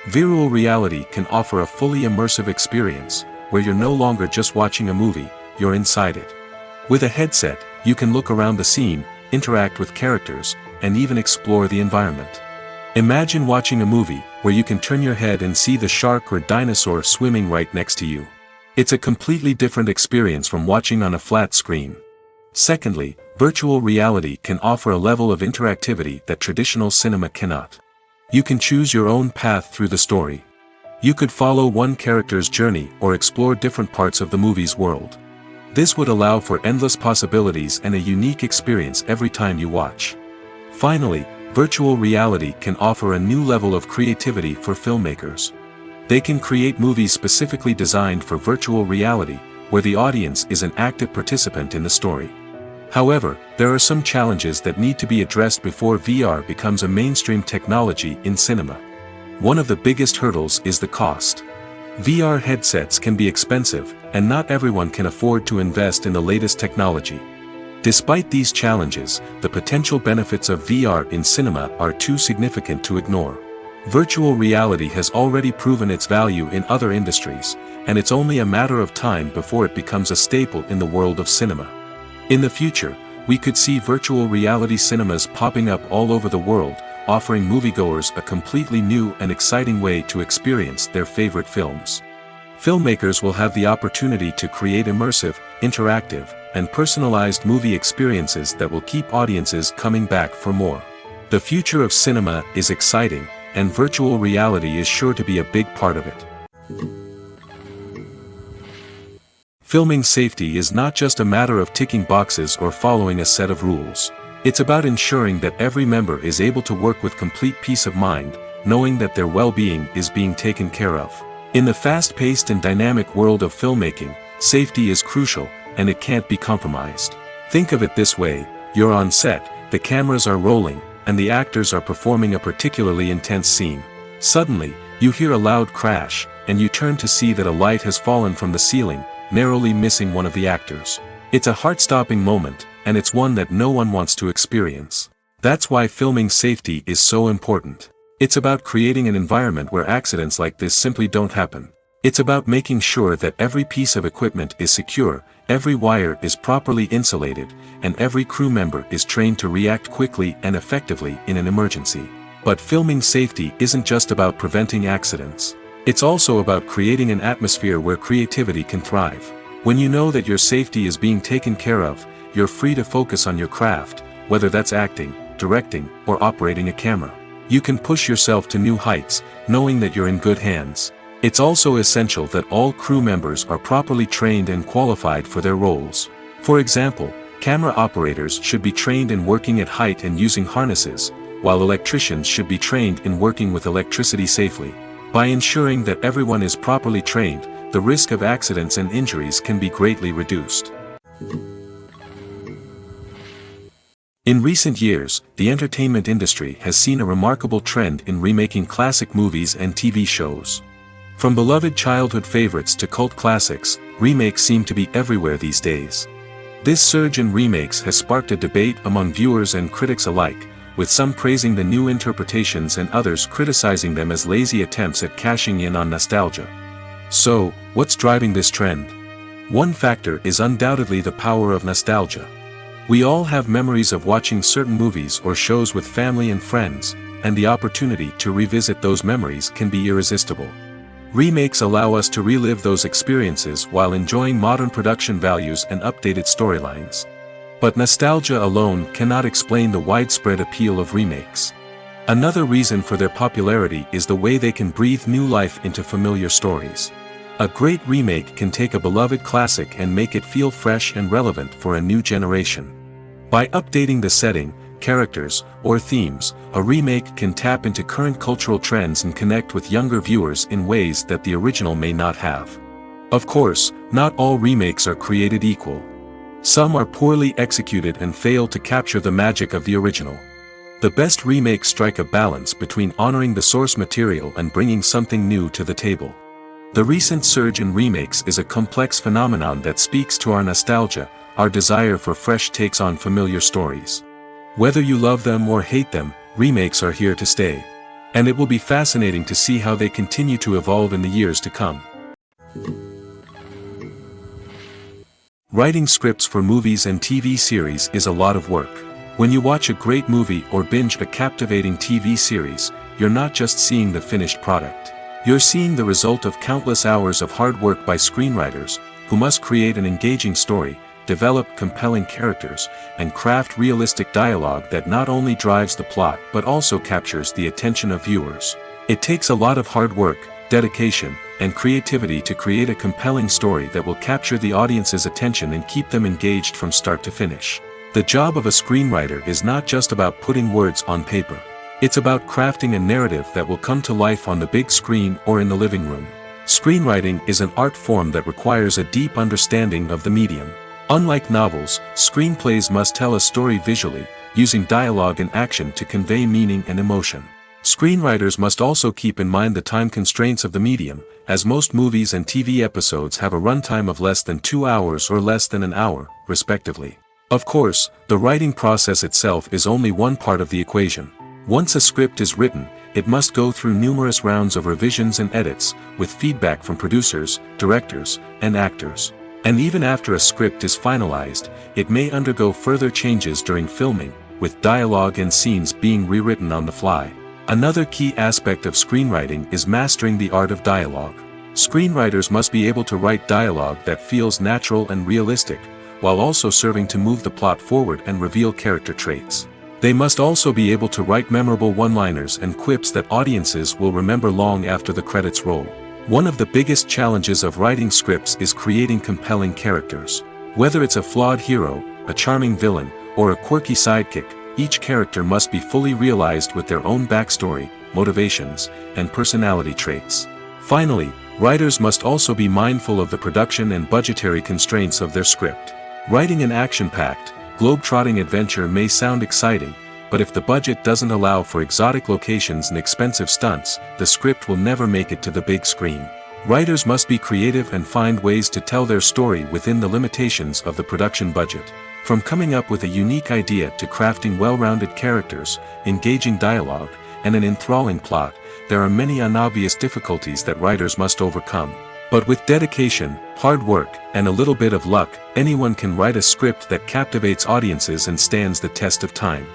Virtual reality can offer a fully immersive experience, where you're no longer just watching a movie, you're inside it. With a headset, you can look around the scene, interact with characters, and even explore the environment. Imagine watching a movie where you can turn your head and see the shark or dinosaur swimming right next to you. It's a completely different experience from watching on a flat screen. Secondly, virtual reality can offer a level of interactivity that traditional cinema cannot. You can choose your own path through the story. You could follow one character's journey or explore different parts of the movie's world. This would allow for endless possibilities and a unique experience every time you watch. Finally, virtual reality can offer a new level of creativity for filmmakers. They can create movies specifically designed for virtual reality, where the audience is an active participant in the story. However, there are some challenges that need to be addressed before VR becomes a mainstream technology in cinema. One of the biggest hurdles is the cost. VR headsets can be expensive, and not everyone can afford to invest in the latest technology. Despite these challenges, the potential benefits of VR in cinema are too significant to ignore. Virtual reality has already proven its value in other industries, and it's only a matter of time before it becomes a staple in the world of cinema. In the future, we could see virtual reality cinemas popping up all over the world, offering moviegoers a completely new and exciting way to experience their favorite films. Filmmakers will have the opportunity to create immersive, interactive, and personalized movie experiences that will keep audiences coming back for more. The future of cinema is exciting, and virtual reality is sure to be a big part of it. Filming safety is not just a matter of ticking boxes or following a set of rules. It's about ensuring that every member is able to work with complete peace of mind, knowing that their well-being is being taken care of. In the fast-paced and dynamic world of filmmaking, safety is crucial, and it can't be compromised. Think of it this way: you're on set, the cameras are rolling, and the actors are performing a particularly intense scene. Suddenly, you hear a loud crash, and you turn to see that a light has fallen from the ceiling, narrowly missing one of the actors. It's a heart-stopping moment, and it's one that no one wants to experience. That's why filming safety is so important. It's about creating an environment where accidents like this simply don't happen. It's about making sure that every piece of equipment is secure, every wire is properly insulated, and every crew member is trained to react quickly and effectively in an emergency. But filming safety isn't just about preventing accidents. It's also about creating an atmosphere where creativity can thrive. When you know that your safety is being taken care of, you're free to focus on your craft, whether that's acting, directing, or operating a camera. You can push yourself to new heights, knowing that you're in good hands. It's also essential that all crew members are properly trained and qualified for their roles. For example, camera operators should be trained in working at height and using harnesses, while electricians should be trained in working with electricity safely. By ensuring that everyone is properly trained, the risk of accidents and injuries can be greatly reduced. In recent years, the entertainment industry has seen a remarkable trend in remaking classic movies and TV shows. From beloved childhood favorites to cult classics, remakes seem to be everywhere these days. This surge in remakes has sparked a debate among viewers and critics alike, with some praising the new interpretations and others criticizing them as lazy attempts at cashing in on nostalgia. So, what's driving this trend? One factor is undoubtedly the power of nostalgia. We all have memories of watching certain movies or shows with family and friends, and the opportunity to revisit those memories can be irresistible. Remakes allow us to relive those experiences while enjoying modern production values and updated storylines. But nostalgia alone cannot explain the widespread appeal of remakes. Another reason for their popularity is the way they can breathe new life into familiar stories. A great remake can take a beloved classic and make it feel fresh and relevant for a new generation. By updating the setting, characters, or themes, a remake can tap into current cultural trends and connect with younger viewers in ways that the original may not have. Of course, not all remakes are created equal. Some are poorly executed and fail to capture the magic of the original. The best remakes strike a balance between honoring the source material and bringing something new to the table. The recent surge in remakes is a complex phenomenon that speaks to our nostalgia, our desire for fresh takes on familiar stories. Whether you love them or hate them, remakes are here to stay. And it will be fascinating to see how they continue to evolve in the years to come. Writing scripts for movies and TV series is a lot of work. When you watch a great movie or binge a captivating TV series, you're not just seeing the finished product. You're seeing the result of countless hours of hard work by screenwriters, who must create an engaging story, develop compelling characters, and craft realistic dialogue that not only drives the plot but also captures the attention of viewers. It takes a lot of hard work, dedication, and creativity to create a compelling story that will capture the audience's attention and keep them engaged from start to finish. The job of a screenwriter is not just about putting words on paper. It's about crafting a narrative that will come to life on the big screen or in the living room. Screenwriting is an art form that requires a deep understanding of the medium. Unlike novels, screenplays must tell a story visually, using dialogue and action to convey meaning and emotion. Screenwriters must also keep in mind the time constraints of the medium, as most movies and TV episodes have a runtime of less than 2 hours or less than an hour, respectively. Of course, the writing process itself is only one part of the equation. Once a script is written, it must go through numerous rounds of revisions and edits, with feedback from producers, directors, and actors. And even after a script is finalized, it may undergo further changes during filming, with dialogue and scenes being rewritten on the fly. Another key aspect of screenwriting is mastering the art of dialogue. Screenwriters must be able to write dialogue that feels natural and realistic, while also serving to move the plot forward and reveal character traits. They must also be able to write memorable one-liners and quips that audiences will remember long after the credits roll. One of the biggest challenges of writing scripts is creating compelling characters. Whether it's a flawed hero, a charming villain, or a quirky sidekick, each character must be fully realized with their own backstory, motivations, and personality traits. Finally, writers must also be mindful of the production and budgetary constraints of their script. Writing an action-packed, globe-trotting adventure may sound exciting, but if the budget doesn't allow for exotic locations and expensive stunts, the script will never make it to the big screen. Writers must be creative and find ways to tell their story within the limitations of the production budget. From coming up with a unique idea to crafting well-rounded characters, engaging dialogue, and an enthralling plot, there are many unobvious difficulties that writers must overcome. But with dedication, hard work, and a little bit of luck, anyone can write a script that captivates audiences and stands the test of time.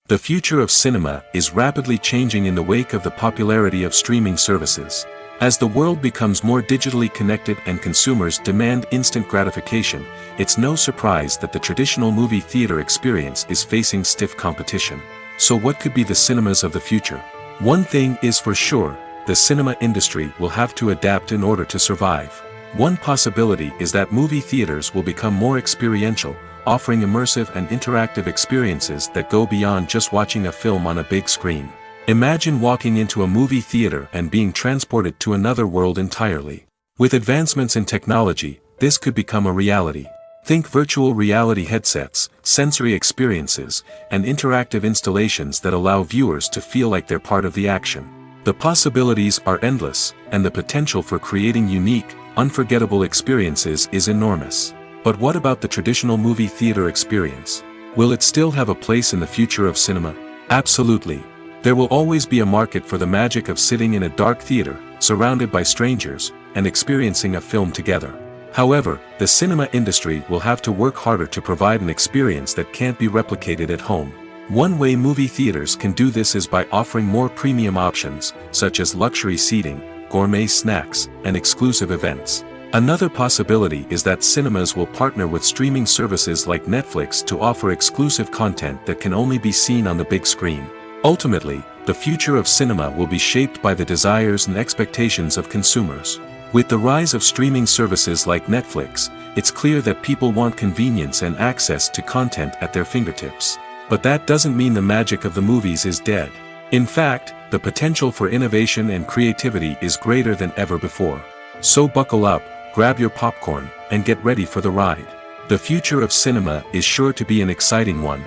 The future of cinema is rapidly changing in the wake of the popularity of streaming services. As the world becomes more digitally connected and consumers demand instant gratification, it's no surprise that the traditional movie theater experience is facing stiff competition. So what could be the cinemas of the future? One thing is for sure, the cinema industry will have to adapt in order to survive. One possibility is that movie theaters will become more experiential, offering immersive and interactive experiences that go beyond just watching a film on a big screen. Imagine walking into a movie theater and being transported to another world entirely. With advancements in technology, this could become a reality. Think virtual reality headsets, sensory experiences, and interactive installations that allow viewers to feel like they're part of the action. The possibilities are endless, and the potential for creating unique, unforgettable experiences is enormous. But what about the traditional movie theater experience? Will it still have a place in the future of cinema? Absolutely. There will always be a market for the magic of sitting in a dark theater, surrounded by strangers, and experiencing a film together. However, the cinema industry will have to work harder to provide an experience that can't be replicated at home. One way movie theaters can do this is by offering more premium options, such as luxury seating, gourmet snacks, and exclusive events. Another possibility is that cinemas will partner with streaming services like Netflix to offer exclusive content that can only be seen on the big screen. Ultimately, the future of cinema will be shaped by the desires and expectations of consumers. With the rise of streaming services like Netflix, it's clear that people want convenience and access to content at their fingertips. But that doesn't mean the magic of the movies is dead. In fact, the potential for innovation and creativity is greater than ever before. So buckle up, grab your popcorn, and get ready for the ride. The future of cinema is sure to be an exciting one.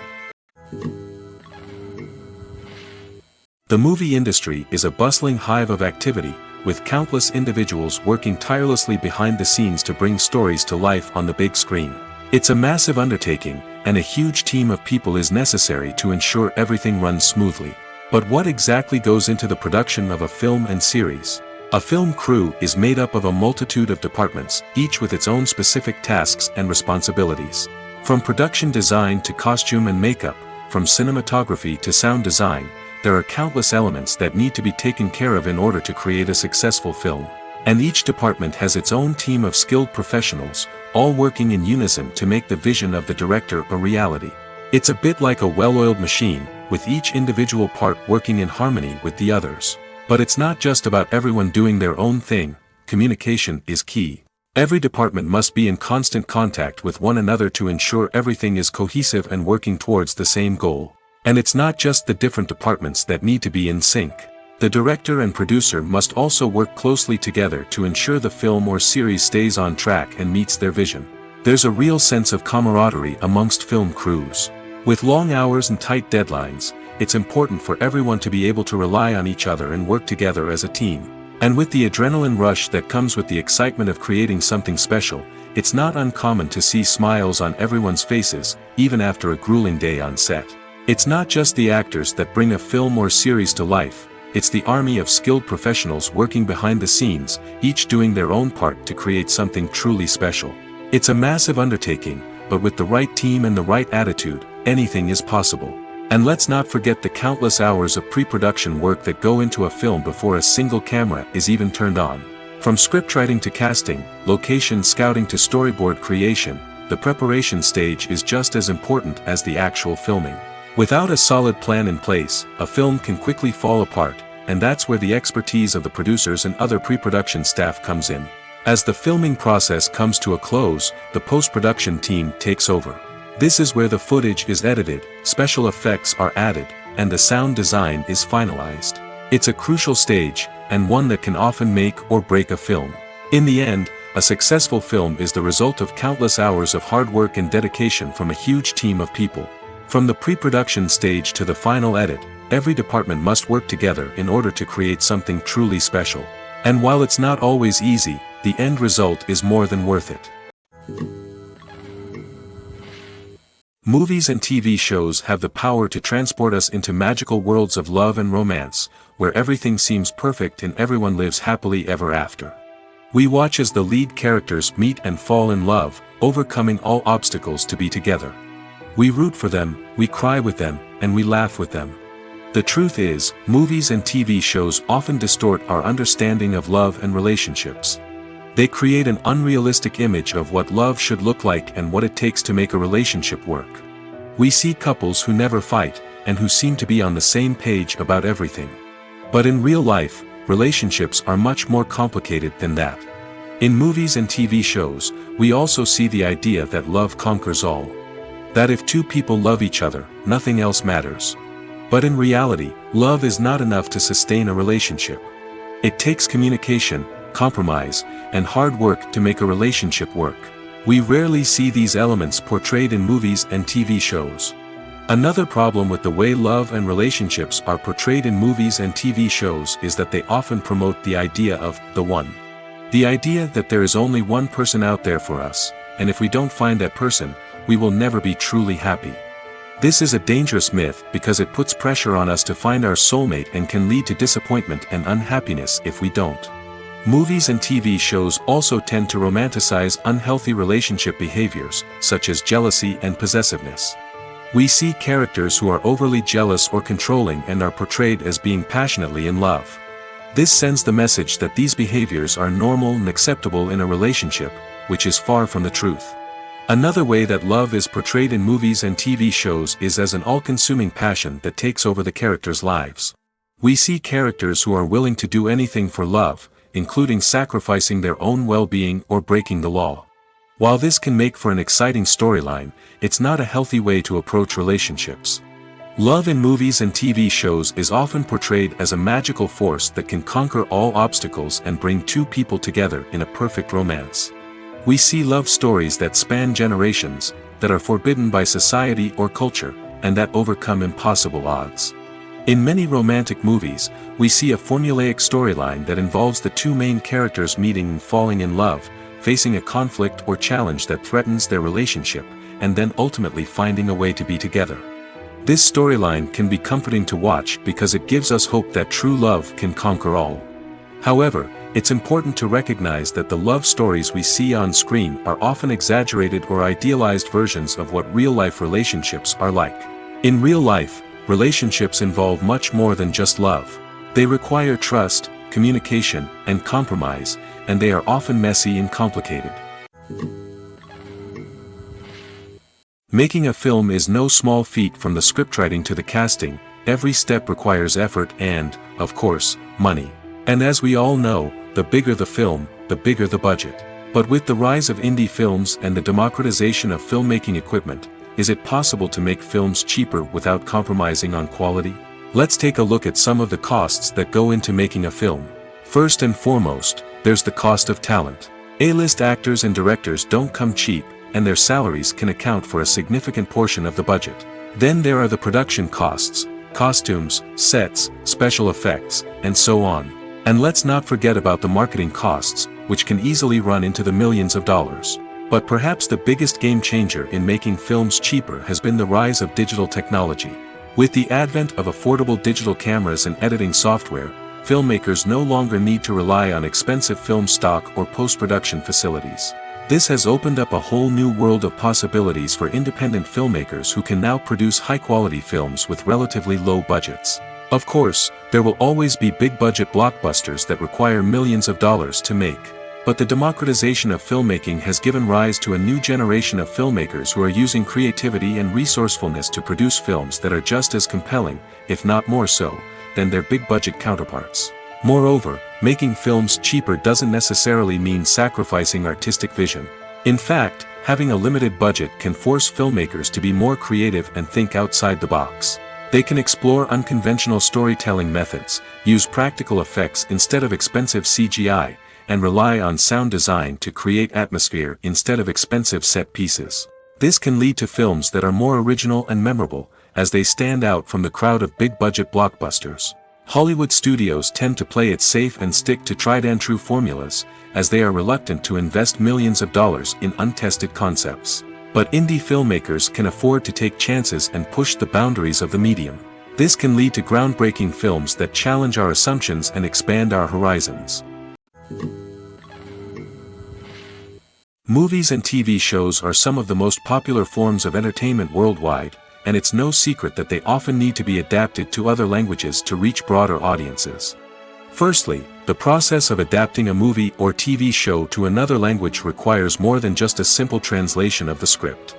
The movie industry is a bustling hive of activity, with countless individuals working tirelessly behind the scenes to bring stories to life on the big screen. It's a massive undertaking, and a huge team of people is necessary to ensure everything runs smoothly. But what exactly goes into the production of a film and series? A film crew is made up of a multitude of departments, each with its own specific tasks and responsibilities. From production design to costume and makeup, from cinematography to sound design, there are countless elements that need to be taken care of in order to create a successful film. And each department has its own team of skilled professionals, all working in unison to make the vision of the director a reality. It's a bit like a well-oiled machine, with each individual part working in harmony with the others. But it's not just about everyone doing their own thing, communication is key. Every department must be in constant contact with one another to ensure everything is cohesive and working towards the same goal. And it's not just the different departments that need to be in sync. The director and producer must also work closely together to ensure the film or series stays on track and meets their vision. There's a real sense of camaraderie amongst film crews. With long hours and tight deadlines, it's important for everyone to be able to rely on each other and work together as a team. And with the adrenaline rush that comes with the excitement of creating something special, it's not uncommon to see smiles on everyone's faces, even after a grueling day on set. It's not just the actors that bring a film or series to life, it's the army of skilled professionals working behind the scenes, each doing their own part to create something truly special. It's a massive undertaking, but with the right team and the right attitude, anything is possible. And let's not forget the countless hours of pre-production work that go into a film before a single camera is even turned on. From scriptwriting to casting, location scouting to storyboard creation, the preparation stage is just as important as the actual filming. Without a solid plan in place, a film can quickly fall apart, and that's where the expertise of the producers and other pre-production staff comes in. As the filming process comes to a close, the post-production team takes over. This is where the footage is edited, special effects are added, and the sound design is finalized. It's a crucial stage, and one that can often make or break a film. In the end, a successful film is the result of countless hours of hard work and dedication from a huge team of people. From the pre-production stage to the final edit, every department must work together in order to create something truly special. And while it's not always easy, the end result is more than worth it. Movies and TV shows have the power to transport us into magical worlds of love and romance, where everything seems perfect and everyone lives happily ever after. We watch as the lead characters meet and fall in love, overcoming all obstacles to be together. We root for them, we cry with them, and we laugh with them. The truth is, movies and TV shows often distort our understanding of love and relationships. They create an unrealistic image of what love should look like and what it takes to make a relationship work. We see couples who never fight, and who seem to be on the same page about everything. But in real life, relationships are much more complicated than that. In movies and TV shows, we also see the idea that love conquers all. That if two people love each other, nothing else matters. But in reality, love is not enough to sustain a relationship. It takes communication, compromise, and hard work to make a relationship work. We rarely see these elements portrayed in movies and TV shows. Another problem with the way love and relationships are portrayed in movies and TV shows is that they often promote the idea of the one. The idea that there is only one person out there for us, and if we don't find that person, we will never be truly happy. This is a dangerous myth because it puts pressure on us to find our soulmate and can lead to disappointment and unhappiness if we don't. Movies and TV shows also tend to romanticize unhealthy relationship behaviors, such as jealousy and possessiveness. We see characters who are overly jealous or controlling and are portrayed as being passionately in love. This sends the message that these behaviors are normal and acceptable in a relationship, which is far from the truth. Another way that love is portrayed in movies and TV shows is as an all-consuming passion that takes over the characters' lives. We see characters who are willing to do anything for love, including sacrificing their own well-being or breaking the law. While this can make for an exciting storyline, it's not a healthy way to approach relationships. Love in movies and TV shows is often portrayed as a magical force that can conquer all obstacles and bring two people together in a perfect romance. We see love stories that span generations, that are forbidden by society or culture, and that overcome impossible odds. In many romantic movies, we see a formulaic storyline that involves the two main characters meeting and falling in love, facing a conflict or challenge that threatens their relationship, and then ultimately finding a way to be together. This storyline can be comforting to watch because it gives us hope that true love can conquer all. However, it's important to recognize that the love stories we see on screen are often exaggerated or idealized versions of what real-life relationships are like. In real life, relationships involve much more than just love. They require trust, communication, and compromise, and they are often messy and complicated. Making a film is no small feat. From the scriptwriting to the casting, every step requires effort and, of course, money. And as we all know, the bigger the film, the bigger the budget. But with the rise of indie films and the democratization of filmmaking equipment, is it possible to make films cheaper without compromising on quality? Let's take a look at some of the costs that go into making a film. First and foremost, there's the cost of talent. A-list actors and directors don't come cheap, and their salaries can account for a significant portion of the budget. Then there are the production costs, costumes, sets, special effects, and so on. And let's not forget about the marketing costs, which can easily run into the millions of dollars. But perhaps the biggest game changer in making films cheaper has been the rise of digital technology. With the advent of affordable digital cameras and editing software, filmmakers no longer need to rely on expensive film stock or post-production facilities. This has opened up a whole new world of possibilities for independent filmmakers who can now produce high-quality films with relatively low budgets. Of course, there will always be big-budget blockbusters that require millions of dollars to make. But the democratization of filmmaking has given rise to a new generation of filmmakers who are using creativity and resourcefulness to produce films that are just as compelling, if not more so, than their big-budget counterparts. Moreover, making films cheaper doesn't necessarily mean sacrificing artistic vision. In fact, having a limited budget can force filmmakers to be more creative and think outside the box. They can explore unconventional storytelling methods, use practical effects instead of expensive CGI, and rely on sound design to create atmosphere instead of expensive set pieces. This can lead to films that are more original and memorable, as they stand out from the crowd of big-budget blockbusters. Hollywood studios tend to play it safe and stick to tried-and-true formulas, as they are reluctant to invest millions of dollars in untested concepts. But indie filmmakers can afford to take chances and push the boundaries of the medium. This can lead to groundbreaking films that challenge our assumptions and expand our horizons. Movies and TV shows are some of the most popular forms of entertainment worldwide, and it's no secret that they often need to be adapted to other languages to reach broader audiences. Firstly, the process of adapting a movie or TV show to another language requires more than just a simple translation of the script.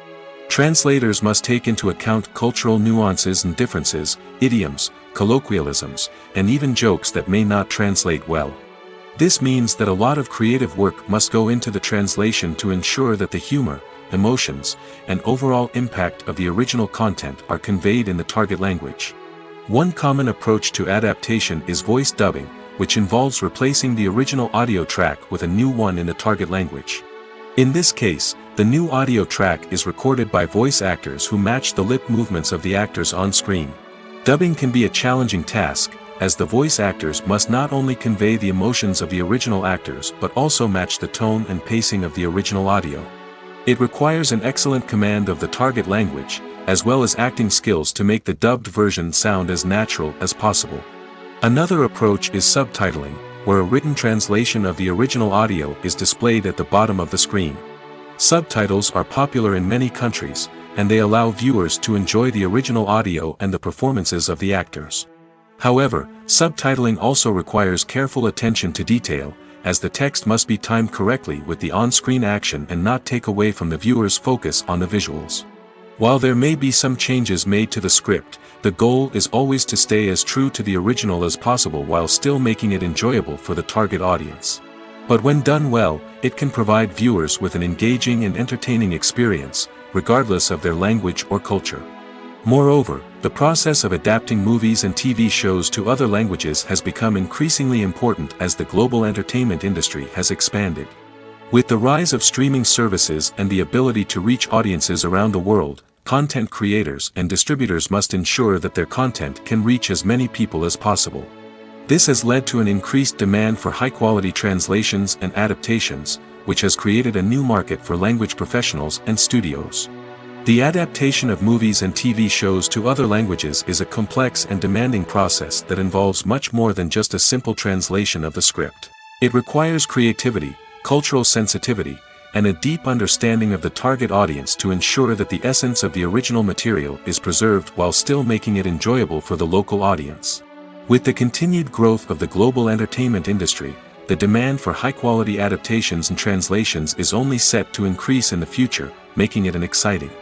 Translators must take into account cultural nuances and differences, idioms, colloquialisms, and even jokes that may not translate well. This means that a lot of creative work must go into the translation to ensure that the humor, emotions, and overall impact of the original content are conveyed in the target language. One common approach to adaptation is voice dubbing, which involves replacing the original audio track with a new one in the target language. In this case, the new audio track is recorded by voice actors who match the lip movements of the actors on screen. Dubbing can be a challenging task, as the voice actors must not only convey the emotions of the original actors but also match the tone and pacing of the original audio. It requires an excellent command of the target language, as well as acting skills to make the dubbed version sound as natural as possible. Another approach is subtitling, where a written translation of the original audio is displayed at the bottom of the screen. Subtitles are popular in many countries, and they allow viewers to enjoy the original audio and the performances of the actors. However, subtitling also requires careful attention to detail, as the text must be timed correctly with the on-screen action and not take away from the viewer's focus on the visuals. While there may be some changes made to the script, the goal is always to stay as true to the original as possible while still making it enjoyable for the target audience. But when done well, it can provide viewers with an engaging and entertaining experience, regardless of their language or culture. Moreover, the process of adapting movies and TV shows to other languages has become increasingly important as the global entertainment industry has expanded. With the rise of streaming services and the ability to reach audiences around the world, content creators and distributors must ensure that their content can reach as many people as possible. This has led to an increased demand for high-quality translations and adaptations, which has created a new market for language professionals and studios. The adaptation of movies and TV shows to other languages is a complex and demanding process that involves much more than just a simple translation of the script. It requires creativity, cultural sensitivity, and a deep understanding of the target audience to ensure that the essence of the original material is preserved while still making it enjoyable for the local audience. With the continued growth of the global entertainment industry, the demand for high-quality adaptations and translations is only set to increase in the future, making it an exciting.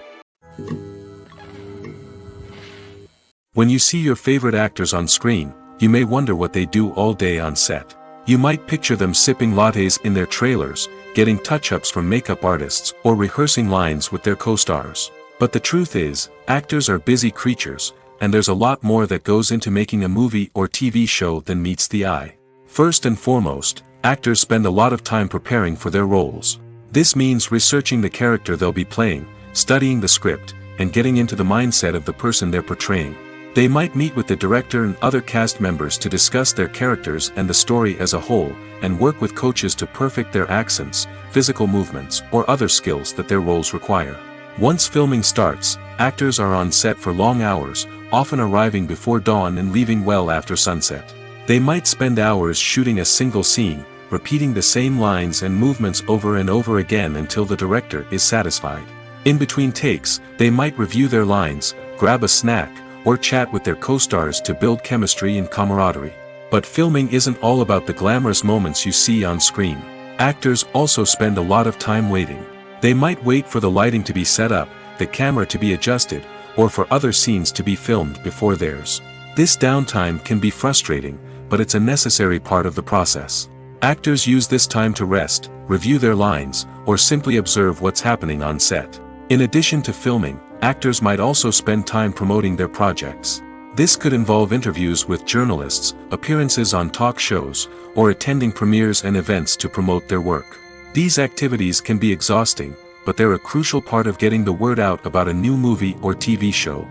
When you see your favorite actors on screen, you may wonder what they do all day on set. You might picture them sipping lattes in their trailers, getting touch-ups from makeup artists, or rehearsing lines with their co-stars. But the truth is, actors are busy creatures, and there's a lot more that goes into making a movie or TV show than meets the eye. First and foremost, actors spend a lot of time preparing for their roles. This means researching the character they'll be playing, studying the script, and getting into the mindset of the person they're portraying. They might meet with the director and other cast members to discuss their characters and the story as a whole, and work with coaches to perfect their accents, physical movements, or other skills that their roles require. Once filming starts, actors are on set for long hours, often arriving before dawn and leaving well after sunset. They might spend hours shooting a single scene, repeating the same lines and movements over and over again until the director is satisfied. In between takes, they might review their lines, grab a snack, or chat with their co-stars to build chemistry and camaraderie. But filming isn't all about the glamorous moments you see on screen. Actors also spend a lot of time waiting. They might wait for the lighting to be set up, the camera to be adjusted, or for other scenes to be filmed before theirs. This downtime can be frustrating, but it's a necessary part of the process. Actors use this time to rest, review their lines, or simply observe what's happening on set. In addition to filming, actors might also spend time promoting their projects. This could involve interviews with journalists, appearances on talk shows, or attending premieres and events to promote their work. These activities can be exhausting, but they're a crucial part of getting the word out about a new movie or TV show.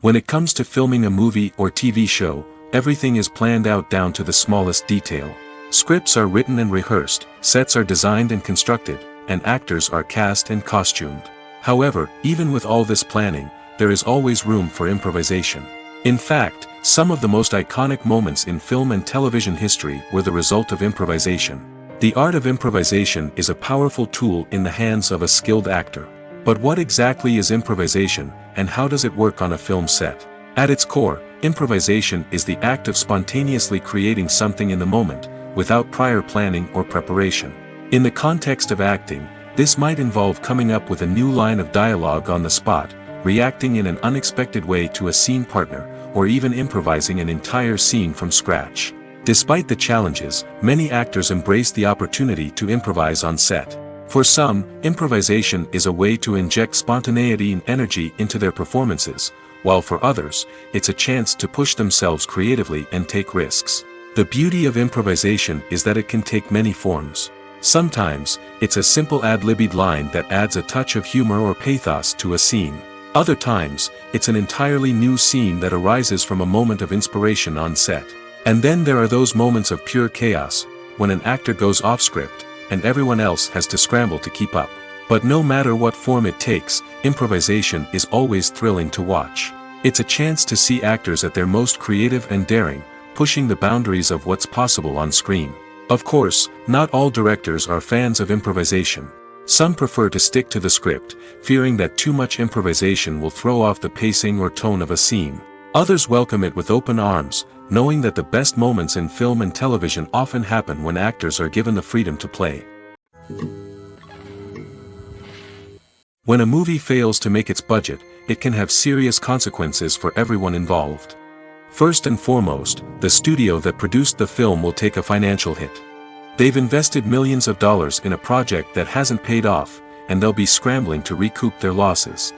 When it comes to filming a movie or TV show, everything is planned out down to the smallest detail. Scripts are written and rehearsed, sets are designed and constructed, and actors are cast and costumed. However, even with all this planning, there is always room for improvisation. In fact, some of the most iconic moments in film and television history were the result of improvisation. The art of improvisation is a powerful tool in the hands of a skilled actor. But what exactly is improvisation, and how does it work on a film set? At its core, improvisation is the act of spontaneously creating something in the moment, without prior planning or preparation. In the context of acting, this might involve coming up with a new line of dialogue on the spot, reacting in an unexpected way to a scene partner, or even improvising an entire scene from scratch. Despite the challenges, many actors embrace the opportunity to improvise on set. For some, improvisation is a way to inject spontaneity and energy into their performances, while for others, it's a chance to push themselves creatively and take risks. The beauty of improvisation is that it can take many forms. Sometimes, it's a simple ad-libbed line that adds a touch of humor or pathos to a scene. Other times, it's an entirely new scene that arises from a moment of inspiration on set. And then there are those moments of pure chaos, when an actor goes off script, and everyone else has to scramble to keep up. But no matter what form it takes, improvisation is always thrilling to watch. It's a chance to see actors at their most creative and daring, pushing the boundaries of what's possible on screen. Of course, not all directors are fans of improvisation. Some prefer to stick to the script, fearing that too much improvisation will throw off the pacing or tone of a scene. Others welcome it with open arms, knowing that the best moments in film and television often happen when actors are given the freedom to play. When a movie fails to make its budget, it can have serious consequences for everyone involved. First and foremost, the studio that produced the film will take a financial hit. They've invested millions of dollars in a project that hasn't paid off, and they'll be scrambling to recoup their losses.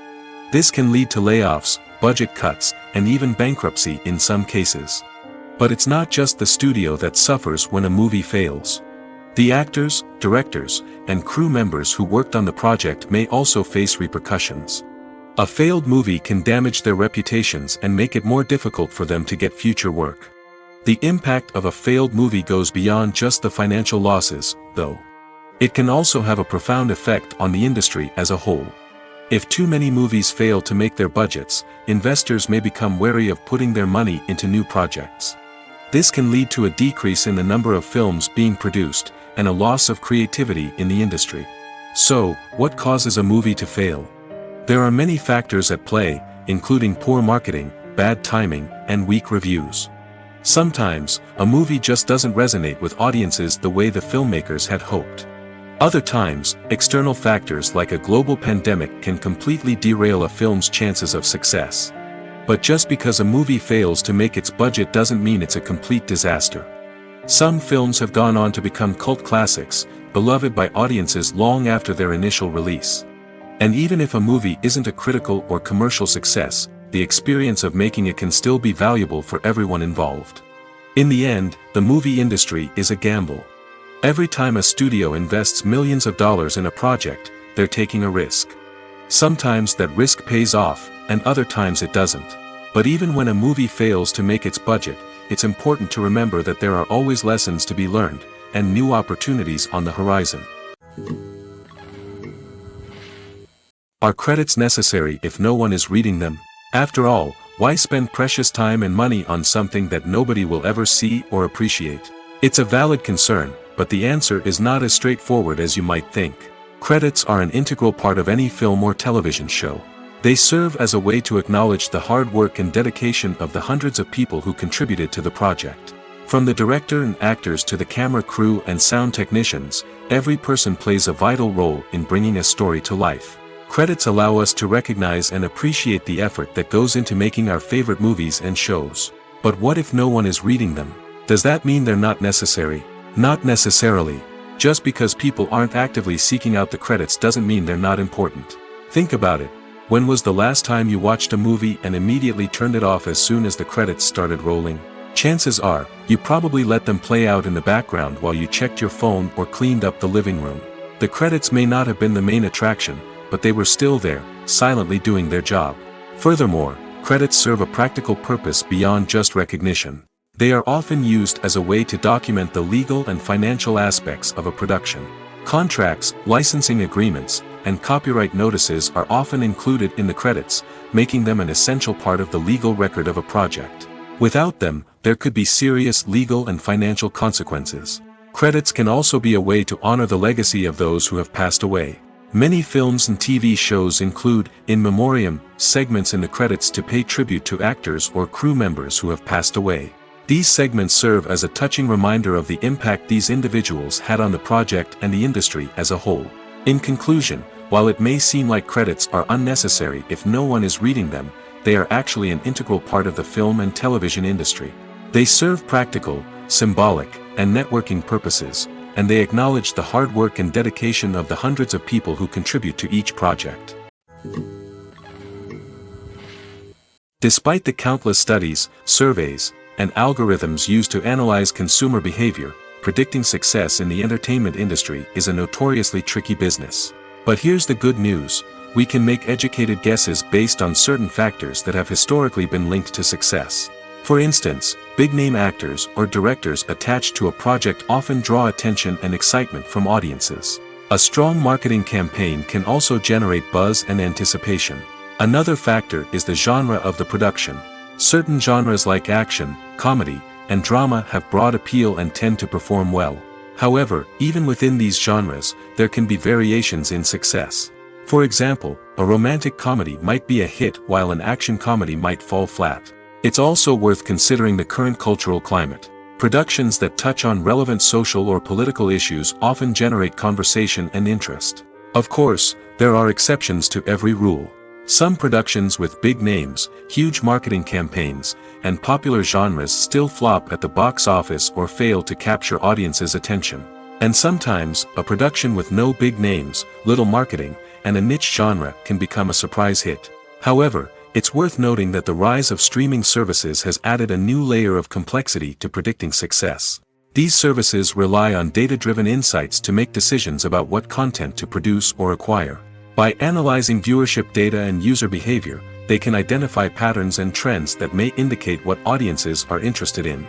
This can lead to layoffs, budget cuts, and even bankruptcy in some cases. But it's not just the studio that suffers when a movie fails. The actors, directors, and crew members who worked on the project may also face repercussions. A failed movie can damage their reputations and make it more difficult for them to get future work. The impact of a failed movie goes beyond just the financial losses, though. It can also have a profound effect on the industry as a whole. If too many movies fail to make their budgets, investors may become wary of putting their money into new projects. This can lead to a decrease in the number of films being produced, and a loss of creativity in the industry. So, what causes a movie to fail? There are many factors at play, including poor marketing, bad timing, and weak reviews. Sometimes, a movie just doesn't resonate with audiences the way the filmmakers had hoped. Other times, external factors like a global pandemic can completely derail a film's chances of success. But just because a movie fails to make its budget doesn't mean it's a complete disaster. Some films have gone on to become cult classics, beloved by audiences long after their initial release. And even if a movie isn't a critical or commercial success, the experience of making it can still be valuable for everyone involved. In the end, the movie industry is a gamble. Every time a studio invests millions of dollars in a project, they're taking a risk. Sometimes that risk pays off, and other times it doesn't. But even when a movie fails to make its budget, it's important to remember that there are always lessons to be learned, and new opportunities on the horizon. Are credits necessary if no one is reading them? After all, Why spend precious time and money on something that nobody will ever see or appreciate? It's a valid concern, but the answer is not as straightforward as you might think. Credits are an integral part of any film or television show. They serve as a way to acknowledge the hard work and dedication of the hundreds of people who contributed to the project. From the director and actors to the camera crew and sound technicians, every person plays a vital role in bringing a story to life. Credits allow us to recognize and appreciate the effort that goes into making our favorite movies and shows. But what if no one is reading them? Does that mean they're not necessary? Not necessarily. Just because people aren't actively seeking out the credits doesn't mean they're not important. Think about it. When was the last time you watched a movie and immediately turned it off as soon as the credits started rolling? Chances are, you probably let them play out in the background while you checked your phone or cleaned up the living room. The credits may not have been the main attraction, but they were still there, silently doing their job. Furthermore, credits serve a practical purpose beyond just recognition. They are often used as a way to document the legal and financial aspects of a production. Contracts, licensing agreements, and copyright notices are often included in the credits, making them an essential part of the legal record of a project. Without them, there could be serious legal and financial consequences. Credits can also be a way to honor the legacy of those who have passed away. Many films and TV shows include, in memoriam, segments in the credits to pay tribute to actors or crew members who have passed away. These segments serve as a touching reminder of the impact these individuals had on the project and the industry as a whole. In conclusion, while it may seem like credits are unnecessary if no one is reading them, they are actually an integral part of the film and television industry. They serve practical, symbolic, and networking purposes, and they acknowledge the hard work and dedication of the hundreds of people who contribute to each project. Despite the countless studies, surveys, and algorithms used to analyze consumer behavior, predicting success in the entertainment industry is a notoriously tricky business. But here's the good news: we can make educated guesses based on certain factors that have historically been linked to success. For instance, big-name actors or directors attached to a project often draw attention and excitement from audiences. A strong marketing campaign can also generate buzz and anticipation. Another factor is the genre of the production. Certain genres like action, comedy, and drama have broad appeal and tend to perform well. However, even within these genres, there can be variations in success. For example, a romantic comedy might be a hit while an action comedy might fall flat. It's also worth considering the current cultural climate. Productions that touch on relevant social or political issues often generate conversation and interest. Of course, there are exceptions to every rule. Some productions with big names, huge marketing campaigns, and popular genres still flop at the box office or fail to capture audiences' attention. And sometimes, a production with no big names, little marketing, and a niche genre can become a surprise hit. However, it's worth noting that the rise of streaming services has added a new layer of complexity to predicting success. These services rely on data-driven insights to make decisions about what content to produce or acquire. By analyzing viewership data and user behavior, they can identify patterns and trends that may indicate what audiences are interested in.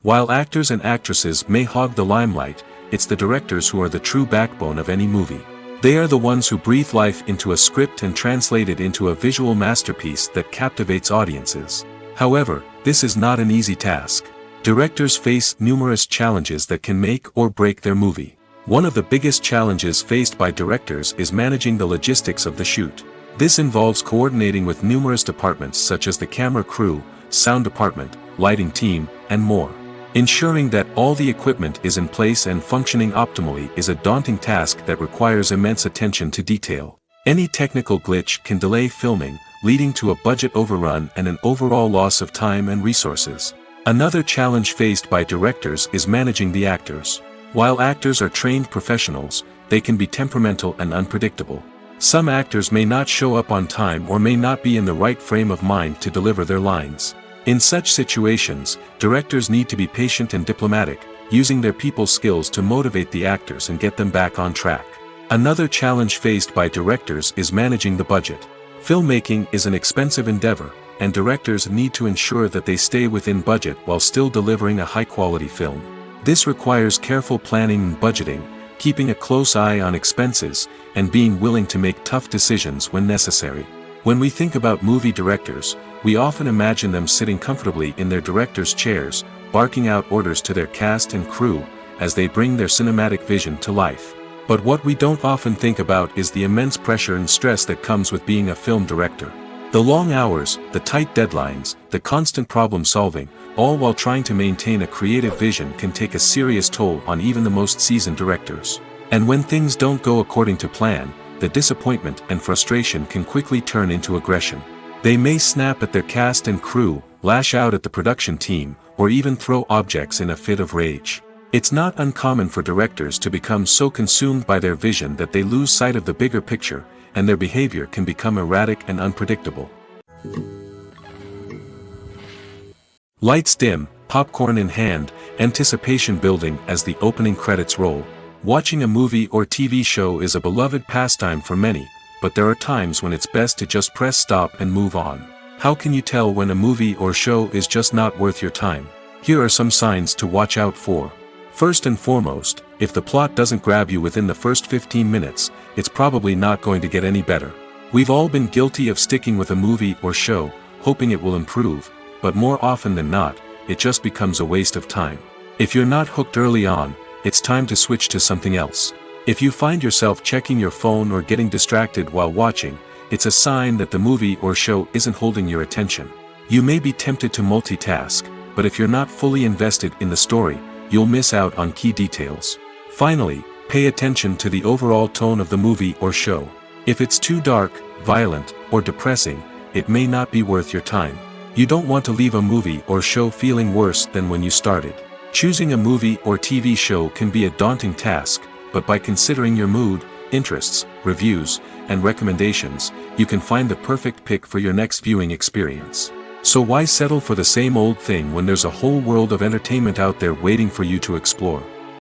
While actors and actresses may hog the limelight, it's the directors who are the true backbone of any movie. They are the ones who breathe life into a script and translate it into a visual masterpiece that captivates audiences. However, this is not an easy task. Directors face numerous challenges that can make or break their movie. One of the biggest challenges faced by directors is managing the logistics of the shoot. This involves coordinating with numerous departments such as the camera crew, sound department, lighting team, and more. Ensuring that all the equipment is in place and functioning optimally is a daunting task that requires immense attention to detail. Any technical glitch can delay filming, leading to a budget overrun and an overall loss of time and resources. Another challenge faced by directors is managing the actors. While actors are trained professionals, they can be temperamental and unpredictable. Some actors may not show up on time or may not be in the right frame of mind to deliver their lines. In such situations, directors need to be patient and diplomatic, using their people skills to motivate the actors and get them back on track. Another challenge faced by directors is managing the budget. Filmmaking is an expensive endeavor, and directors need to ensure that they stay within budget while still delivering a high-quality film. This requires careful planning and budgeting, keeping a close eye on expenses, and being willing to make tough decisions when necessary. When we think about movie directors, we often imagine them sitting comfortably in their director's chairs, barking out orders to their cast and crew, as they bring their cinematic vision to life. But what we don't often think about is the immense pressure and stress that comes with being a film director. The long hours, the tight deadlines, the constant problem solving, all while trying to maintain a creative vision can take a serious toll on even the most seasoned directors. And when things don't go according to plan, the disappointment and frustration can quickly turn into aggression. They may snap at their cast and crew, lash out at the production team, or even throw objects in a fit of rage. It's not uncommon for directors to become so consumed by their vision that they lose sight of the bigger picture, and their behavior can become erratic and unpredictable. Lights dim, popcorn in hand, anticipation building as the opening credits roll. Watching a movie or TV show is a beloved pastime for many, but there are times when it's best to just press stop and move on. How can you tell when a movie or show is just not worth your time? Here are some signs to watch out for. First and foremost, if the plot doesn't grab you within the first 15 minutes, it's probably not going to get any better. We've all been guilty of sticking with a movie or show, hoping it will improve, but more often than not, it just becomes a waste of time. If you're not hooked early on, it's time to switch to something else. If you find yourself checking your phone or getting distracted while watching, it's a sign that the movie or show isn't holding your attention. You may be tempted to multitask, but if you're not fully invested in the story, you'll miss out on key details. Finally, pay attention to the overall tone of the movie or show. If it's too dark, violent, or depressing, it may not be worth your time. You don't want to leave a movie or show feeling worse than when you started. Choosing a movie or TV show can be a daunting task, but by considering your mood, interests, reviews, and recommendations, you can find the perfect pick for your next viewing experience. So why settle for the same old thing when there's a whole world of entertainment out there waiting for you to explore?